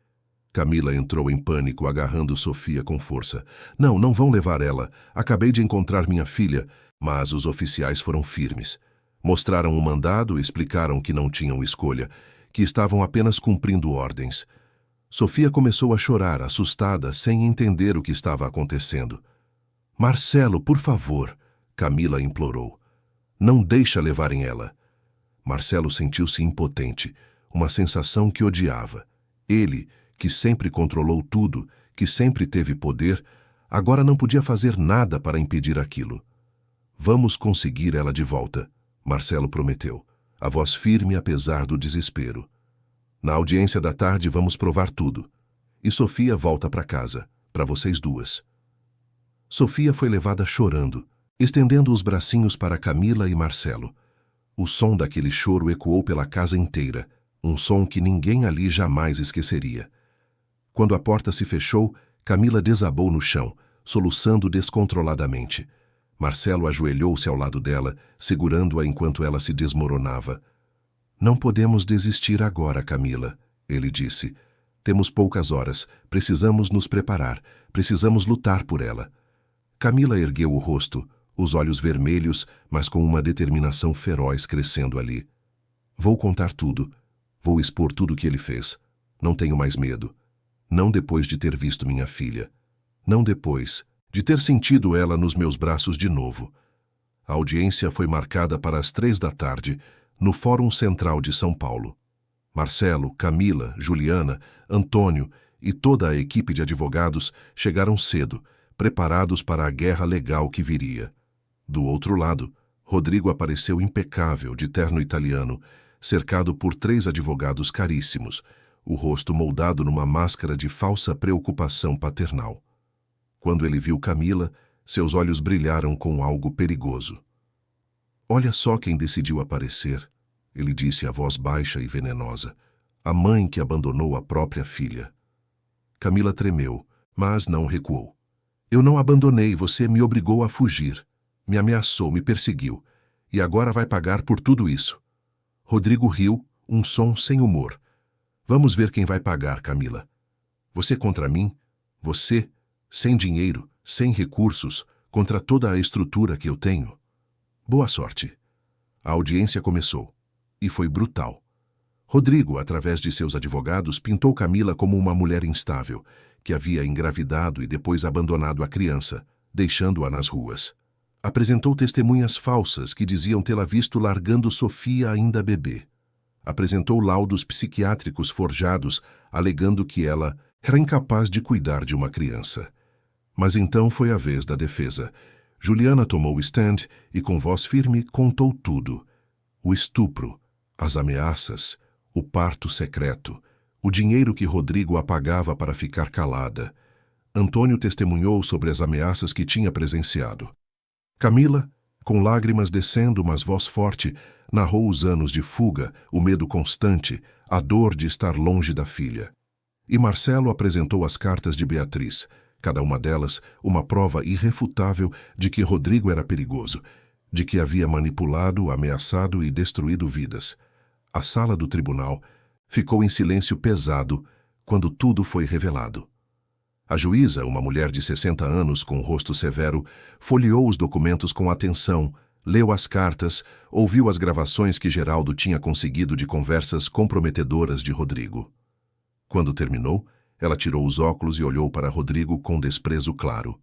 Camila entrou em pânico, agarrando Sofia com força. Não, não vão levar ela. Acabei de encontrar minha filha. Mas os oficiais foram firmes. Mostraram o mandado e explicaram que não tinham escolha, que estavam apenas cumprindo ordens. Sofia começou a chorar, assustada, sem entender o que estava acontecendo. Marcelo, por favor, Camila implorou. Não deixa levarem ela. Marcelo sentiu-se impotente, uma sensação que odiava. Ele, que sempre controlou tudo, que sempre teve poder, agora não podia fazer nada para impedir aquilo. Vamos conseguir ela de volta, Marcelo prometeu, a voz firme apesar do desespero. Na audiência da tarde vamos provar tudo. E Sofia volta para casa, para vocês duas. Sofia foi levada chorando, estendendo os bracinhos para Camila e Marcelo. O som daquele choro ecoou pela casa inteira, um som que ninguém ali jamais esqueceria. Quando a porta se fechou, Camila desabou no chão, soluçando descontroladamente. Marcelo ajoelhou-se ao lado dela, segurando-a enquanto ela se desmoronava. Não podemos desistir agora, Camila, ele disse. Temos poucas horas, precisamos nos preparar, precisamos lutar por ela. Camila ergueu o rosto, os olhos vermelhos, mas com uma determinação feroz crescendo ali. Vou contar tudo, vou expor tudo o que ele fez. Não tenho mais medo. Não depois de ter visto minha filha. Não depois de ter sentido ela nos meus braços de novo. A audiência foi marcada para as 3 da tarde, no Fórum Central de São Paulo. Marcelo, Camila, Juliana, Antônio e toda a equipe de advogados chegaram cedo, preparados para a guerra legal que viria. Do outro lado, Rodrigo apareceu impecável, de terno italiano, cercado por 3 advogados caríssimos, o rosto moldado numa máscara de falsa preocupação paternal. Quando ele viu Camila, seus olhos brilharam com algo perigoso. Olha só quem decidiu aparecer, ele disse a voz baixa e venenosa. A mãe que abandonou a própria filha. Camila tremeu, mas não recuou. Eu não abandonei, você me obrigou a fugir. Me ameaçou, me perseguiu. E agora vai pagar por tudo isso. Rodrigo riu, um som sem humor. Vamos ver quem vai pagar, Camila. Você contra mim? Você, sem dinheiro, sem recursos, contra toda a estrutura que eu tenho? Boa sorte. A audiência começou. E foi brutal. Rodrigo, através de seus advogados, pintou Camila como uma mulher instável, que havia engravidado e depois abandonado a criança, deixando-a nas ruas. Apresentou testemunhas falsas que diziam tê-la visto largando Sofia ainda bebê. Apresentou laudos psiquiátricos forjados, alegando que ela era incapaz de cuidar de uma criança. Mas então foi a vez da defesa. Juliana tomou o stand e, com voz firme, contou tudo. O estupro, as ameaças, o parto secreto, o dinheiro que Rodrigo a pagava para ficar calada. Antônio testemunhou sobre as ameaças que tinha presenciado. Camila, com lágrimas descendo, mas voz forte, narrou os anos de fuga, o medo constante, a dor de estar longe da filha. E Marcelo apresentou as cartas de Beatriz, cada uma delas uma prova irrefutável de que Rodrigo era perigoso, de que havia manipulado, ameaçado e destruído vidas. A sala do tribunal ficou em silêncio pesado quando tudo foi revelado. A juíza, uma mulher de 60 anos com rosto severo, folheou os documentos com atenção, leu as cartas, ouviu as gravações que Geraldo tinha conseguido de conversas comprometedoras de Rodrigo. Quando terminou, ela tirou os óculos e olhou para Rodrigo com desprezo claro.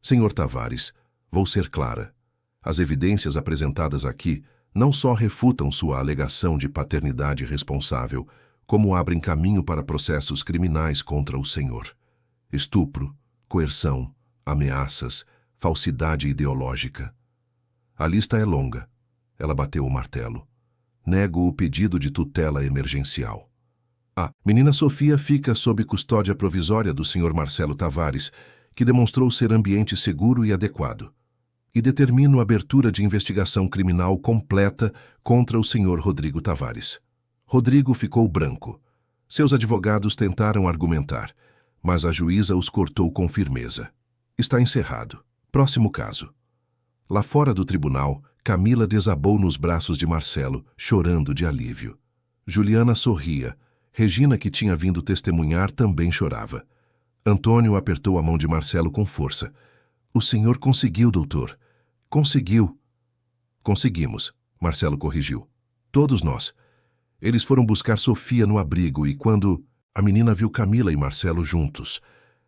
Senhor Tavares, vou ser clara. As evidências apresentadas aqui não só refutam sua alegação de paternidade responsável, como abrem caminho para processos criminais contra o Senhor. Estupro, coerção, ameaças, falsidade ideológica. A lista é longa. Ela bateu o martelo. Nego o pedido de tutela emergencial. A menina Sofia fica sob custódia provisória do Sr. Marcelo Tavares, que demonstrou ser ambiente seguro e adequado. E determino a abertura de investigação criminal completa contra o Sr. Rodrigo Tavares. Rodrigo ficou branco. Seus advogados tentaram argumentar, mas a juíza os cortou com firmeza. Está encerrado. Próximo caso. Lá fora do tribunal, Camila desabou nos braços de Marcelo, chorando de alívio. Juliana sorria. Regina, que tinha vindo testemunhar, também chorava. Antônio apertou a mão de Marcelo com força. O senhor conseguiu, doutor. Conseguiu. Conseguimos, Marcelo corrigiu. Todos nós. Eles foram buscar Sofia no abrigo e quando a menina viu Camila e Marcelo juntos,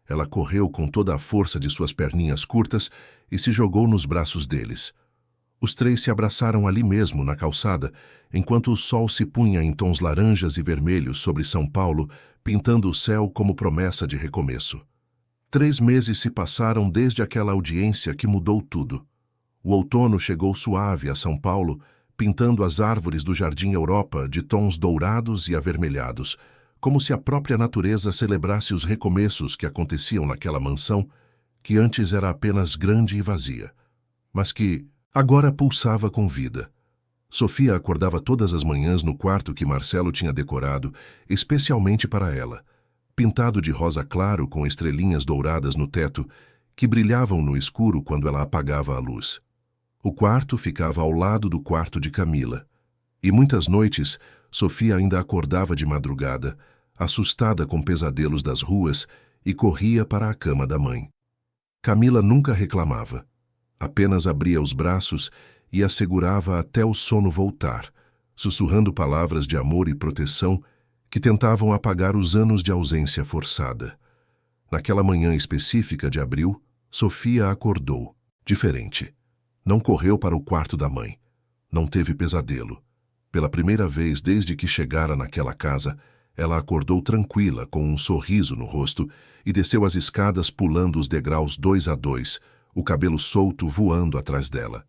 ela correu com toda a força de suas perninhas curtas e se jogou nos braços deles. Os três se abraçaram ali mesmo, na calçada, enquanto o sol se punha em tons laranjas e vermelhos sobre São Paulo, pintando o céu como promessa de recomeço. 3 meses se passaram desde aquela audiência que mudou tudo. O outono chegou suave a São Paulo, pintando as árvores do Jardim Europa de tons dourados e avermelhados, como se a própria natureza celebrasse os recomeços que aconteciam naquela mansão, que antes era apenas grande e vazia, mas que agora pulsava com vida. Sofia acordava todas as manhãs no quarto que Marcelo tinha decorado, especialmente para ela, pintado de rosa claro com estrelinhas douradas no teto, que brilhavam no escuro quando ela apagava a luz. O quarto ficava ao lado do quarto de Camila, e muitas noites Sofia ainda acordava de madrugada, assustada com pesadelos das ruas, e corria para a cama da mãe. Camila nunca reclamava. Apenas abria os braços e a segurava até o sono voltar, sussurrando palavras de amor e proteção que tentavam apagar os anos de ausência forçada. Naquela manhã específica de abril, Sofia acordou, diferente. Não correu para o quarto da mãe. Não teve pesadelo. Pela primeira vez desde que chegara naquela casa, ela acordou tranquila, com um sorriso no rosto, e desceu as escadas pulando os degraus 2 a 2, o cabelo solto voando atrás dela.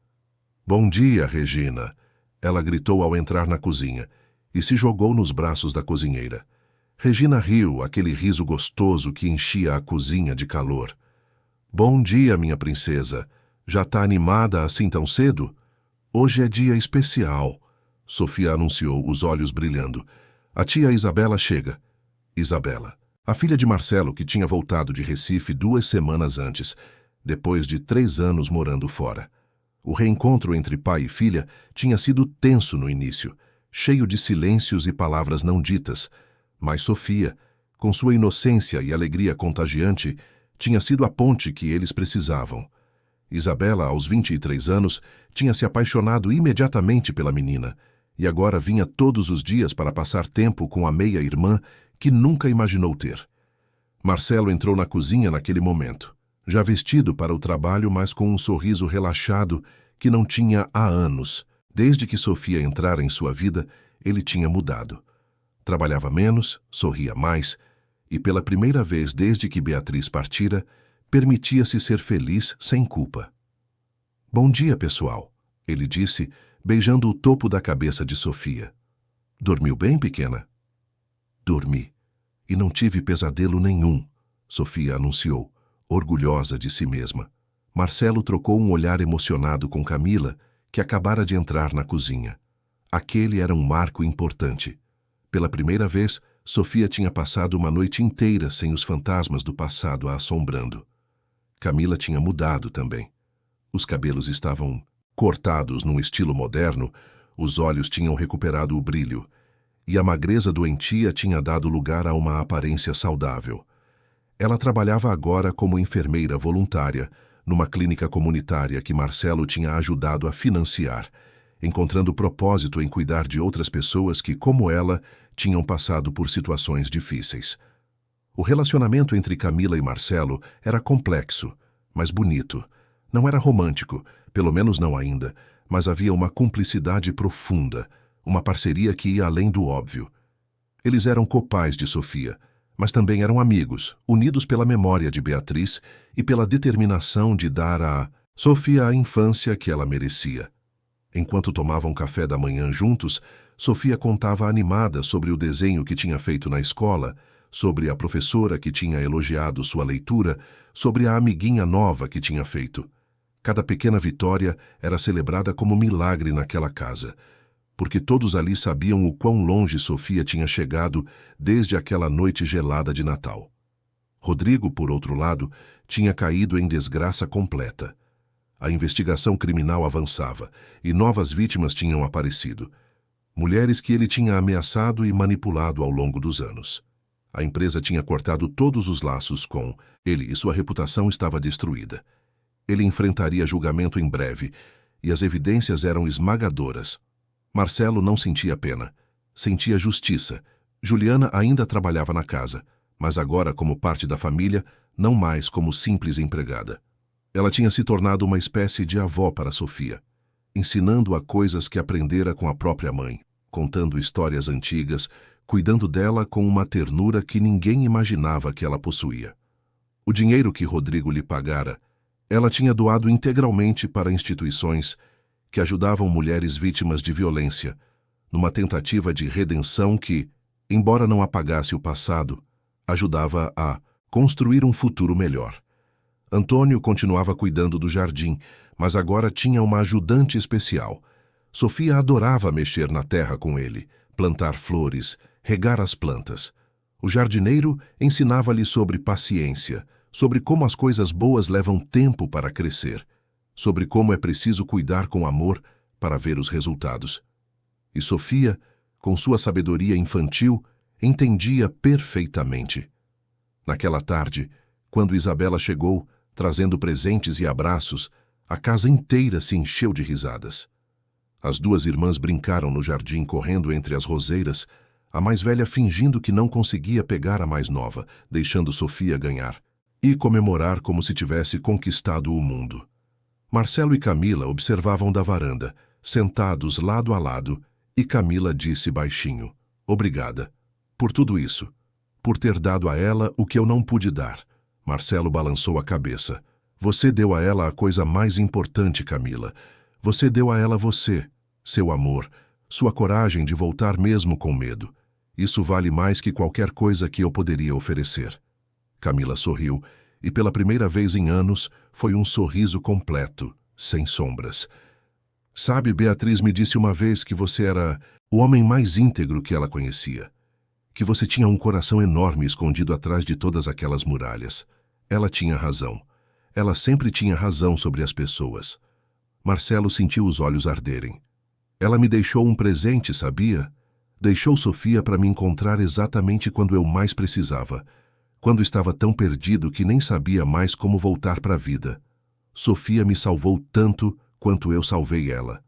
"Bom dia, Regina!" Ela gritou ao entrar na cozinha, e se jogou nos braços da cozinheira. Regina riu, aquele riso gostoso que enchia a cozinha de calor. "Bom dia, minha princesa. Já tá animada assim tão cedo? Hoje é dia especial." Sofia anunciou, os olhos brilhando. "A tia Isabela chega." Isabela, a filha de Marcelo, que tinha voltado de Recife 2 semanas antes, depois de 3 anos morando fora. O reencontro entre pai e filha tinha sido tenso no início, cheio de silêncios e palavras não ditas, mas Sofia, com sua inocência e alegria contagiante, tinha sido a ponte que eles precisavam. Isabela, aos 23 anos, tinha se apaixonado imediatamente pela menina, e agora vinha todos os dias para passar tempo com a meia-irmã que nunca imaginou ter. Marcelo entrou na cozinha naquele momento, já vestido para o trabalho, mas com um sorriso relaxado que não tinha há anos. Desde que Sofia entrara em sua vida, ele tinha mudado. Trabalhava menos, sorria mais, e pela primeira vez desde que Beatriz partira, permitia-se ser feliz sem culpa. "Bom dia, pessoal", ele disse, beijando o topo da cabeça de Sofia. "Dormiu bem, pequena?" "Dormi. E não tive pesadelo nenhum", Sofia anunciou, orgulhosa de si mesma. Marcelo trocou um olhar emocionado com Camila, que acabara de entrar na cozinha. Aquele era um marco importante. Pela primeira vez, Sofia tinha passado uma noite inteira sem os fantasmas do passado a assombrando. Camila tinha mudado também. Os cabelos estavam cortados num estilo moderno, os olhos tinham recuperado o brilho, e a magreza doentia tinha dado lugar a uma aparência saudável. Ela trabalhava agora como enfermeira voluntária, numa clínica comunitária que Marcelo tinha ajudado a financiar, encontrando propósito em cuidar de outras pessoas que, como ela, tinham passado por situações difíceis. O relacionamento entre Camila e Marcelo era complexo, mas bonito. Não era romântico, pelo menos não ainda, mas havia uma cumplicidade profunda, uma parceria que ia além do óbvio. Eles eram copais de Sofia, mas também eram amigos, unidos pela memória de Beatriz e pela determinação de dar a Sofia a infância que ela merecia. Enquanto tomavam café da manhã juntos, Sofia contava animada sobre o desenho que tinha feito na escola, sobre a professora que tinha elogiado sua leitura, sobre a amiguinha nova que tinha feito. Cada pequena vitória era celebrada como milagre naquela casa, porque todos ali sabiam o quão longe Sofia tinha chegado desde aquela noite gelada de Natal. Rodrigo, por outro lado, tinha caído em desgraça completa. A investigação criminal avançava e novas vítimas tinham aparecido. Mulheres que ele tinha ameaçado e manipulado ao longo dos anos. A empresa tinha cortado todos os laços com ele e sua reputação estava destruída. Ele enfrentaria julgamento em breve e as evidências eram esmagadoras. Marcelo não sentia pena. Sentia justiça. Juliana ainda trabalhava na casa, mas agora como parte da família, não mais como simples empregada. Ela tinha se tornado uma espécie de avó para Sofia, ensinando-a coisas que aprendera com a própria mãe, contando histórias antigas, cuidando dela com uma ternura que ninguém imaginava que ela possuía. O dinheiro que Rodrigo lhe pagara, ela tinha doado integralmente para instituições que ajudavam mulheres vítimas de violência, numa tentativa de redenção que, embora não apagasse o passado, ajudava a construir um futuro melhor. Antônio continuava cuidando do jardim, mas agora tinha uma ajudante especial. Sofia adorava mexer na terra com ele, plantar flores, regar as plantas. O jardineiro ensinava-lhe sobre paciência, sobre como as coisas boas levam tempo para crescer, sobre como é preciso cuidar com amor para ver os resultados. E Sofia, com sua sabedoria infantil, entendia perfeitamente. Naquela tarde, quando Isabela chegou, trazendo presentes e abraços, a casa inteira se encheu de risadas. As duas irmãs brincaram no jardim correndo entre as roseiras, a mais velha fingindo que não conseguia pegar a mais nova, deixando Sofia ganhar, e comemorar como se tivesse conquistado o mundo. Marcelo e Camila observavam da varanda, sentados lado a lado, e Camila disse baixinho: "Obrigada. Por tudo isso. Por ter dado a ela o que eu não pude dar." Marcelo balançou a cabeça. "Você deu a ela a coisa mais importante, Camila. Você deu a ela você, seu amor, sua coragem de voltar mesmo com medo. Isso vale mais que qualquer coisa que eu poderia oferecer." Camila sorriu, e pela primeira vez em anos foi um sorriso completo, sem sombras. "Sabe, Beatriz me disse uma vez que você era o homem mais íntegro que ela conhecia. Que você tinha um coração enorme escondido atrás de todas aquelas muralhas. Ela tinha razão. Ela sempre tinha razão sobre as pessoas." Marcelo sentiu os olhos arderem. "Ela me deixou um presente, sabia? Deixou Sofia para me encontrar exatamente quando eu mais precisava, quando estava tão perdido que nem sabia mais como voltar para a vida. Sofia me salvou tanto quanto eu salvei ela."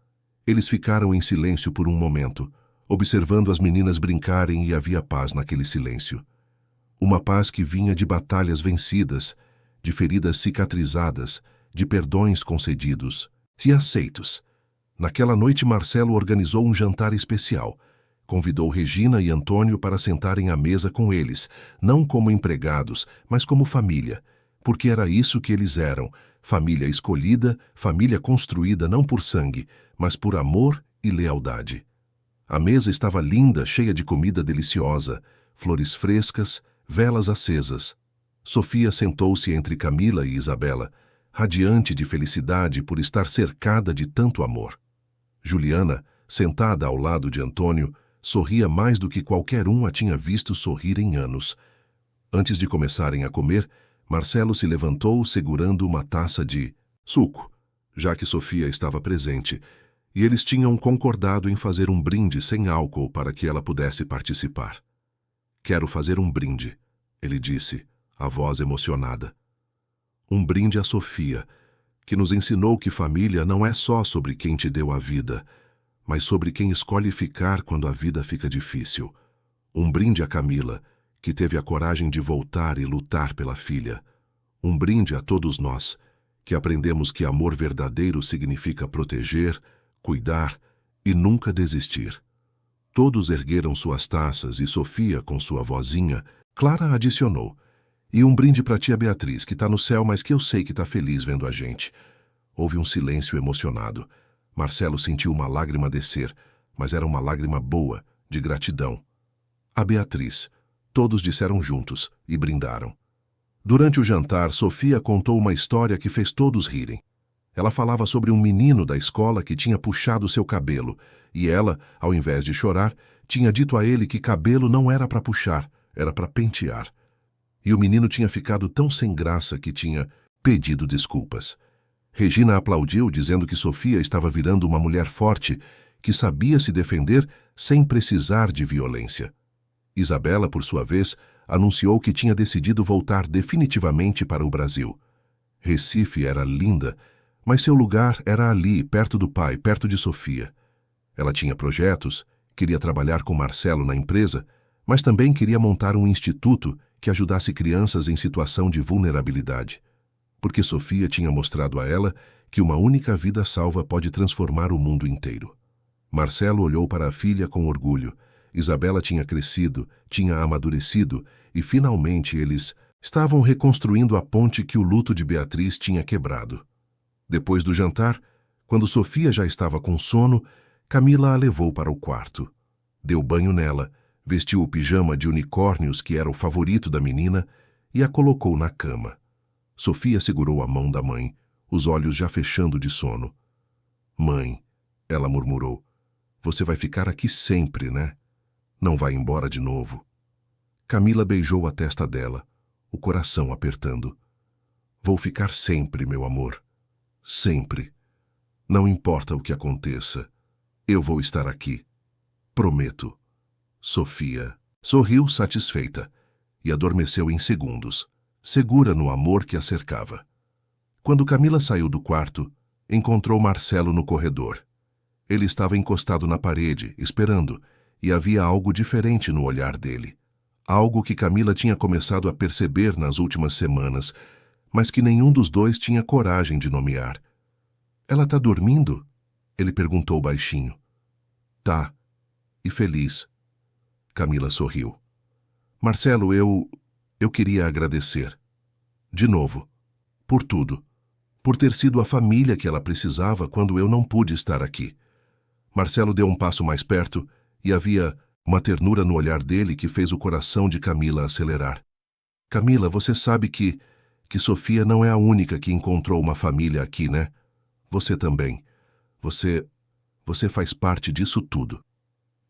Eles ficaram em silêncio por um momento, observando as meninas brincarem, e havia paz naquele silêncio. Uma paz que vinha de batalhas vencidas, de feridas cicatrizadas, de perdões concedidos e aceitos. Naquela noite Marcelo organizou um jantar especial. Convidou Regina e Antônio para sentarem à mesa com eles, não como empregados, mas como família, porque era isso que eles eram: família escolhida, família construída não por sangue, mas por amor e lealdade. A mesa estava linda, cheia de comida deliciosa, flores frescas, velas acesas. Sofia sentou-se entre Camila e Isabela, radiante de felicidade por estar cercada de tanto amor. Juliana, sentada ao lado de Antônio, sorria mais do que qualquer um a tinha visto sorrir em anos. Antes de começarem a comer, Marcelo se levantou segurando uma taça de suco, já que Sofia estava presente, e eles tinham concordado em fazer um brinde sem álcool para que ela pudesse participar. "Quero fazer um brinde", ele disse, a voz emocionada. "Um brinde a Sofia, que nos ensinou que família não é só sobre quem te deu a vida, mas sobre quem escolhe ficar quando a vida fica difícil. Um brinde a Camila, que teve a coragem de voltar e lutar pela filha. Um brinde a todos nós, que aprendemos que amor verdadeiro significa proteger, cuidar e nunca desistir. Todos ergueram suas taças e Sofia, com sua vozinha, Clara adicionou: "E um brinde para tia Beatriz, que está no céu, mas que eu sei que está feliz vendo a gente." Houve um silêncio emocionado. Marcelo sentiu uma lágrima descer, mas era uma lágrima boa, de gratidão. A Beatriz. Todos disseram juntos e brindaram. Durante o jantar, Sofia contou uma história que fez todos rirem. Ela falava sobre um menino da escola que tinha puxado seu cabelo, e ela, ao invés de chorar, tinha dito a ele que cabelo não era para puxar, era para pentear. E o menino tinha ficado tão sem graça que tinha pedido desculpas. Regina aplaudiu, dizendo que Sofia estava virando uma mulher forte, que sabia se defender sem precisar de violência. Isabela, por sua vez, anunciou que tinha decidido voltar definitivamente para o Brasil. Recife era linda, mas seu lugar era ali, perto do pai, perto de Sofia. Ela tinha projetos, queria trabalhar com Marcelo na empresa, mas também queria montar um instituto que ajudasse crianças em situação de vulnerabilidade. Porque Sofia tinha mostrado a ela que uma única vida salva pode transformar o mundo inteiro. Marcelo olhou para a filha com orgulho. Isabela tinha crescido, tinha amadurecido e, finalmente, eles estavam reconstruindo a ponte que o luto de Beatriz tinha quebrado. Depois do jantar, quando Sofia já estava com sono, Camila a levou para o quarto. Deu banho nela, vestiu o pijama de unicórnios que era o favorito da menina e a colocou na cama. Sofia segurou a mão da mãe, os olhos já fechando de sono. "Mãe", ela murmurou, "você vai ficar aqui sempre, né? Não vai embora de novo." Camila beijou a testa dela, o coração apertando. "Vou ficar sempre, meu amor. Sempre. Não importa o que aconteça. Eu vou estar aqui. Prometo." Sofia sorriu satisfeita e adormeceu em segundos, segura no amor que a cercava. Quando Camila saiu do quarto, encontrou Marcelo no corredor. Ele estava encostado na parede, esperando, e havia algo diferente no olhar dele. Algo que Camila tinha começado a perceber nas últimas semanas, mas que nenhum dos dois tinha coragem de nomear. "Ela está dormindo?" ele perguntou baixinho. "Tá. E feliz." Camila sorriu. "Marcelo, eu queria agradecer. De novo. Por tudo. Por ter sido a família que ela precisava quando eu não pude estar aqui." Marcelo deu um passo mais perto e havia uma ternura no olhar dele que fez o coração de Camila acelerar. "Camila, você sabe que Sofia não é a única que encontrou uma família aqui, né? Você também. Você faz parte disso tudo.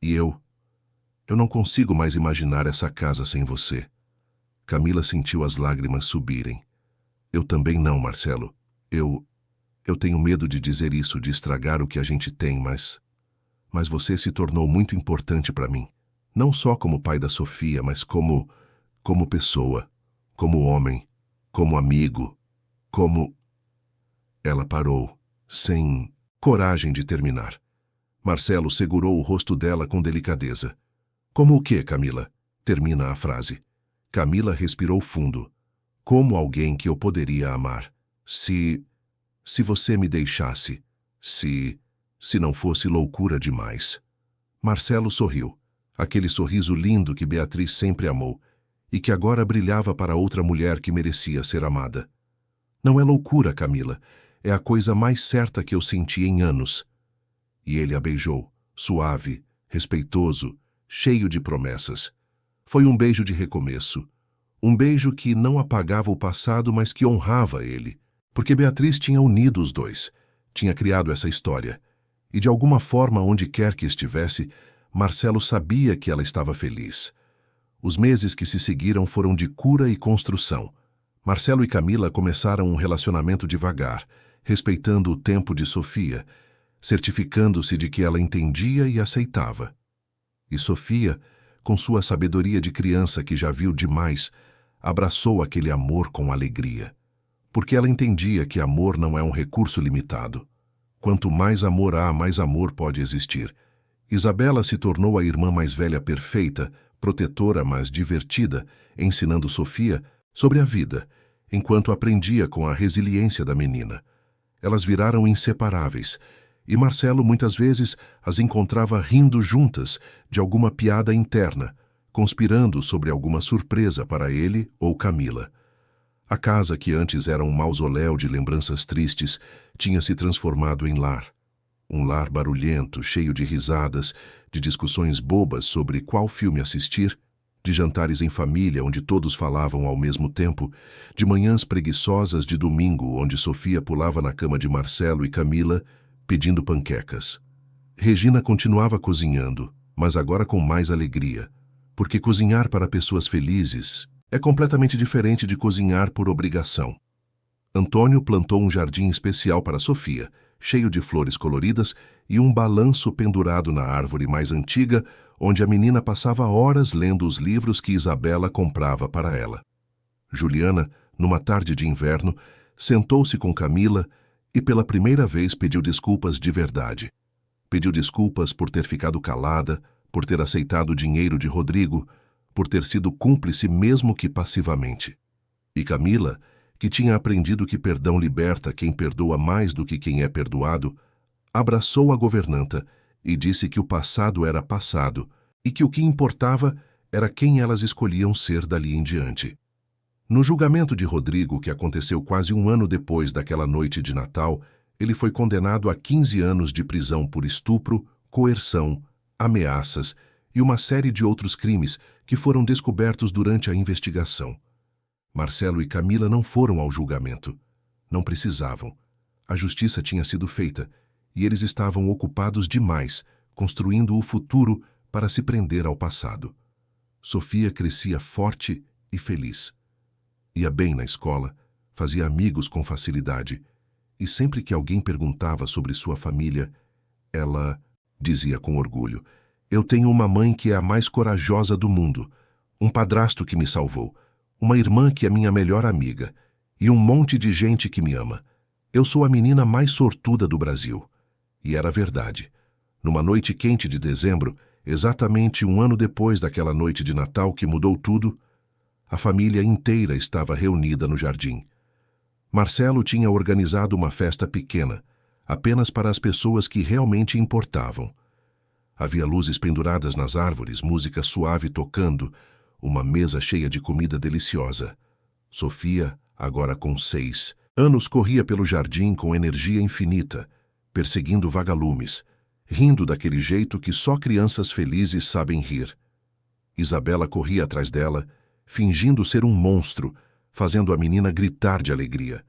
E eu não consigo mais imaginar essa casa sem você." Camila sentiu as lágrimas subirem. "Eu também não, Marcelo. Eu tenho medo de dizer isso, de estragar o que a gente tem, mas você se tornou muito importante para mim. Não só como pai da Sofia, mas como pessoa, como homem, como amigo, como..." Ela parou, sem coragem de terminar. Marcelo segurou o rosto dela com delicadeza. "Como o quê, Camila?" termina a frase. Camila respirou fundo. "Como alguém que eu poderia amar. Se você me deixasse. Se não fosse loucura demais." Marcelo sorriu. Aquele sorriso lindo que Beatriz sempre amou e que agora brilhava para outra mulher que merecia ser amada. "Não é loucura, Camila. É a coisa mais certa que eu senti em anos." E ele a beijou, suave, respeitoso, cheio de promessas. Foi um beijo de recomeço. Um beijo que não apagava o passado, mas que honrava ele. Porque Beatriz tinha unido os dois, tinha criado essa história. E de alguma forma, onde quer que estivesse, Marcelo sabia que ela estava feliz. Os meses que se seguiram foram de cura e construção. Marcelo e Camila começaram um relacionamento devagar, respeitando o tempo de Sofia, certificando-se de que ela entendia e aceitava. E Sofia, com sua sabedoria de criança que já viu demais, abraçou aquele amor com alegria. Porque ela entendia que amor não é um recurso limitado. Quanto mais amor há, mais amor pode existir. Isabela se tornou a irmã mais velha perfeita, protetora, mas divertida, ensinando Sofia sobre a vida, enquanto aprendia com a resiliência da menina. Elas viraram inseparáveis, e Marcelo muitas vezes as encontrava rindo juntas de alguma piada interna, conspirando sobre alguma surpresa para ele ou Camila. A casa, que antes era um mausoléu de lembranças tristes, tinha se transformado em lar. Um lar barulhento, cheio de risadas, de discussões bobas sobre qual filme assistir, de jantares em família onde todos falavam ao mesmo tempo, de manhãs preguiçosas de domingo onde Sofia pulava na cama de Marcelo e Camila pedindo panquecas. Regina continuava cozinhando, mas agora com mais alegria, porque cozinhar para pessoas felizes é completamente diferente de cozinhar por obrigação. Antônio plantou um jardim especial para Sofia, cheio de flores coloridas e um balanço pendurado na árvore mais antiga, onde a menina passava horas lendo os livros que Isabela comprava para ela. Juliana, numa tarde de inverno, sentou-se com Camila e pela primeira vez pediu desculpas de verdade. Pediu desculpas por ter ficado calada, por ter aceitado o dinheiro de Rodrigo, por ter sido cúmplice mesmo que passivamente. E Camila, que tinha aprendido que perdão liberta quem perdoa mais do que quem é perdoado, abraçou a governanta e disse que o passado era passado e que o que importava era quem elas escolhiam ser dali em diante. No julgamento de Rodrigo, que aconteceu quase um ano depois daquela noite de Natal, ele foi condenado a 15 anos de prisão por estupro, coerção, ameaças e uma série de outros crimes que foram descobertos durante a investigação. Marcelo e Camila não foram ao julgamento. Não precisavam. A justiça tinha sido feita e eles estavam ocupados demais, construindo o futuro para se prender ao passado. Sofia crescia forte e feliz. Ia bem na escola, fazia amigos com facilidade, e sempre que alguém perguntava sobre sua família, ela dizia com orgulho: "Eu tenho uma mãe que é a mais corajosa do mundo, um padrasto que me salvou, uma irmã que é minha melhor amiga, e um monte de gente que me ama. Eu sou a menina mais sortuda do Brasil." E era verdade. Numa noite quente de dezembro, exatamente um ano depois daquela noite de Natal que mudou tudo, a família inteira estava reunida no jardim. Marcelo tinha organizado uma festa pequena, apenas para as pessoas que realmente importavam. Havia luzes penduradas nas árvores, música suave tocando, uma mesa cheia de comida deliciosa. Sofia, agora com 6 anos, corria pelo jardim com energia infinita, perseguindo vagalumes, rindo daquele jeito que só crianças felizes sabem rir. Isabela corria atrás dela, fingindo ser um monstro, fazendo a menina gritar de alegria.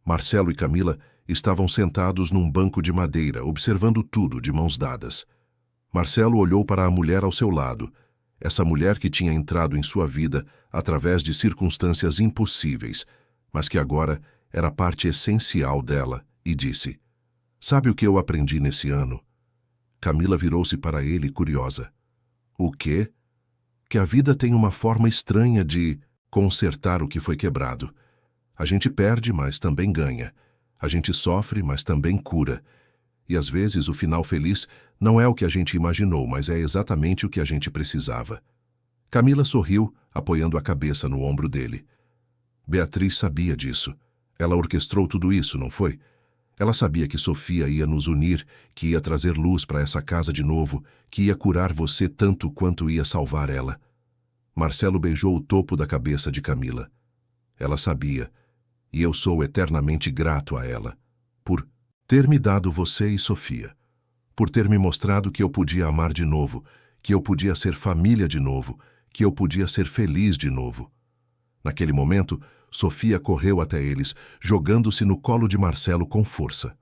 Marcelo e Camila estavam sentados num banco de madeira, observando tudo de mãos dadas. Marcelo olhou para a mulher ao seu lado, essa mulher que tinha entrado em sua vida através de circunstâncias impossíveis, mas que agora era parte essencial dela, e disse: "Sabe o que eu aprendi nesse ano?" Camila virou-se para ele curiosa. "O quê?" "Que a vida tem uma forma estranha de consertar o que foi quebrado. A gente perde, mas também ganha. A gente sofre, mas também cura. E às vezes o final feliz não é o que a gente imaginou, mas é exatamente o que a gente precisava." Camila sorriu, apoiando a cabeça no ombro dele. Beatriz sabia disso. Ela orquestrou tudo isso, não foi? Ela sabia que Sofia ia nos unir, que ia trazer luz para essa casa de novo, que ia curar você tanto quanto ia salvar ela. Marcelo beijou o topo da cabeça de Camila. Ela sabia, e eu sou eternamente grato a ela, por ter me dado você e Sofia, por ter me mostrado que eu podia amar de novo, que eu podia ser família de novo, que eu podia ser feliz de novo. Naquele momento, Sofia correu até eles, jogando-se no colo de Marcelo com força.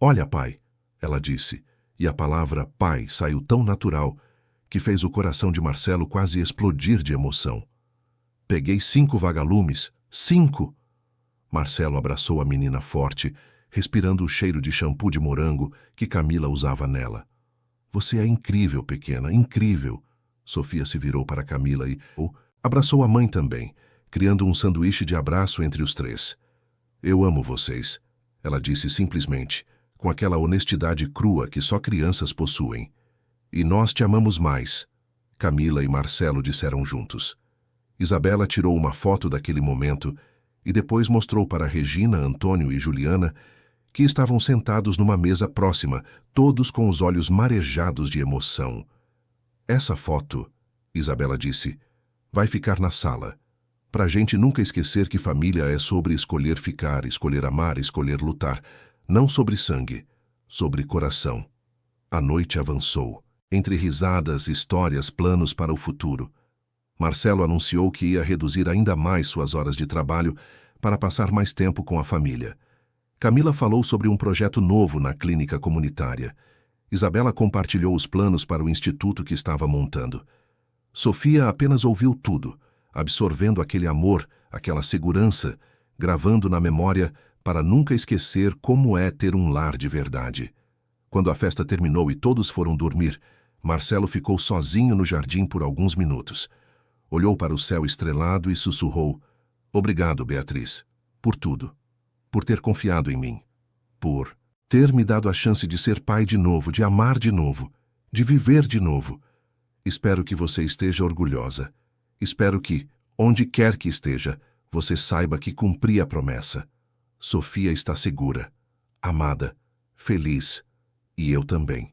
"Olha, pai", ela disse, e a palavra pai saiu tão natural que fez o coração de Marcelo quase explodir de emoção. "Peguei 5 vagalumes, 5! Marcelo abraçou a menina forte, respirando o cheiro de shampoo de morango que Camila usava nela. "Você é incrível, pequena, incrível." Sofia se virou para Camila e abraçou a mãe também, criando um sanduíche de abraço entre os 3. "Eu amo vocês", ela disse simplesmente, com aquela honestidade crua que só crianças possuem. "E nós te amamos mais", Camila e Marcelo disseram juntos. Isabela tirou uma foto daquele momento e depois mostrou para Regina, Antônio e Juliana que estavam sentados numa mesa próxima, todos com os olhos marejados de emoção. Essa foto, Isabela disse, vai ficar na sala, pra gente nunca esquecer que família é sobre escolher ficar, escolher amar, escolher lutar, não sobre sangue, sobre coração. A noite avançou, entre risadas, histórias, planos para o futuro. Marcelo anunciou que ia reduzir ainda mais suas horas de trabalho para passar mais tempo com a família. Camila falou sobre um projeto novo na clínica comunitária. Isabela compartilhou os planos para o instituto que estava montando. Sofia apenas ouviu tudo, absorvendo aquele amor, aquela segurança, gravando na memória para nunca esquecer como é ter um lar de verdade. Quando a festa terminou e todos foram dormir, Marcelo ficou sozinho no jardim por alguns minutos. Olhou para o céu estrelado e sussurrou: "Obrigado, Beatriz, por tudo. Por ter confiado em mim. Por ter me dado a chance de ser pai de novo, de amar de novo, de viver de novo. Espero que você esteja orgulhosa. Espero que, onde quer que esteja, você saiba que cumpri a promessa. Sofia está segura, amada, feliz, e eu também."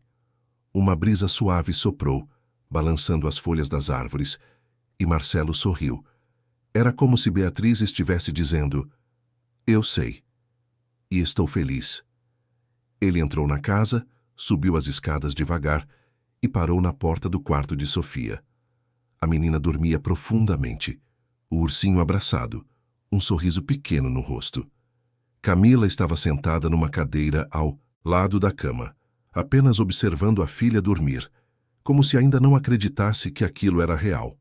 Uma brisa suave soprou, balançando as folhas das árvores, e Marcelo sorriu. Era como se Beatriz estivesse dizendo: "Eu sei. E estou feliz." Ele entrou na casa, subiu as escadas devagar e parou na porta do quarto de Sofia. A menina dormia profundamente, o ursinho abraçado, um sorriso pequeno no rosto. Camila estava sentada numa cadeira ao lado da cama, apenas observando a filha dormir, como se ainda não acreditasse que aquilo era real.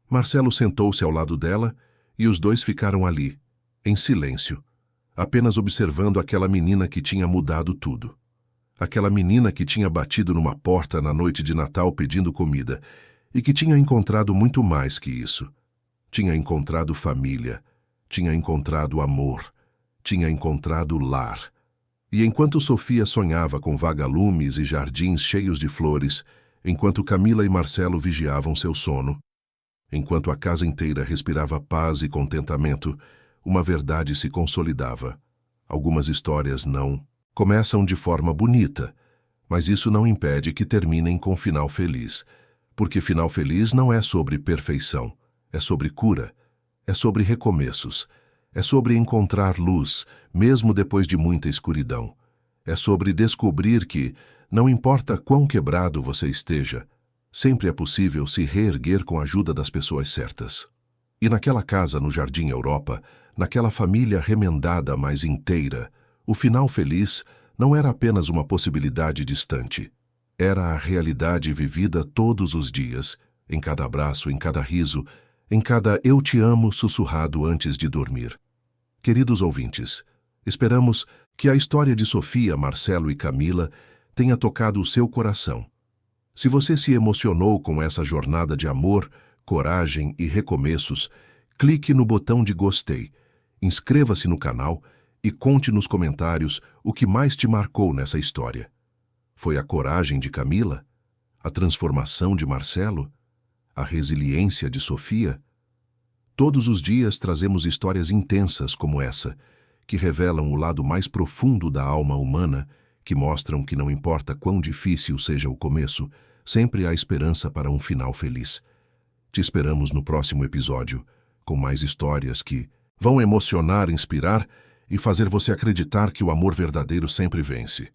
Marcelo sentou-se ao lado dela e os dois ficaram ali, em silêncio, apenas observando aquela menina que tinha mudado tudo. Aquela menina que tinha batido numa porta na noite de Natal pedindo comida e que tinha encontrado muito mais que isso. Tinha encontrado família, tinha encontrado amor, tinha encontrado lar. E enquanto Sofia sonhava com vagalumes e jardins cheios de flores, enquanto Camila e Marcelo vigiavam seu sono, enquanto a casa inteira respirava paz e contentamento, uma verdade se consolidava. Algumas histórias não começam de forma bonita, mas isso não impede que terminem com final feliz, porque final feliz não é sobre perfeição, é sobre cura, é sobre recomeços, é sobre encontrar luz, mesmo depois de muita escuridão. É sobre descobrir que, não importa quão quebrado você esteja, sempre é possível se reerguer com a ajuda das pessoas certas. E naquela casa no Jardim Europa, naquela família remendada mais inteira, o final feliz não era apenas uma possibilidade distante. Era a realidade vivida todos os dias, em cada abraço, em cada riso, em cada "eu te amo" sussurrado antes de dormir. Queridos ouvintes, esperamos que a história de Sofia, Marcelo e Camila tenha tocado o seu coração. Se você se emocionou com essa jornada de amor, coragem e recomeços, clique no botão de gostei, inscreva-se no canal e conte nos comentários o que mais te marcou nessa história. Foi a coragem de Camila? A transformação de Marcelo? A resiliência de Sofia? Todos os dias trazemos histórias intensas como essa, que revelam o lado mais profundo da alma humana, que mostram que não importa quão difícil seja o começo, sempre há esperança para um final feliz. Te esperamos no próximo episódio, com mais histórias que vão emocionar, inspirar e fazer você acreditar que o amor verdadeiro sempre vence.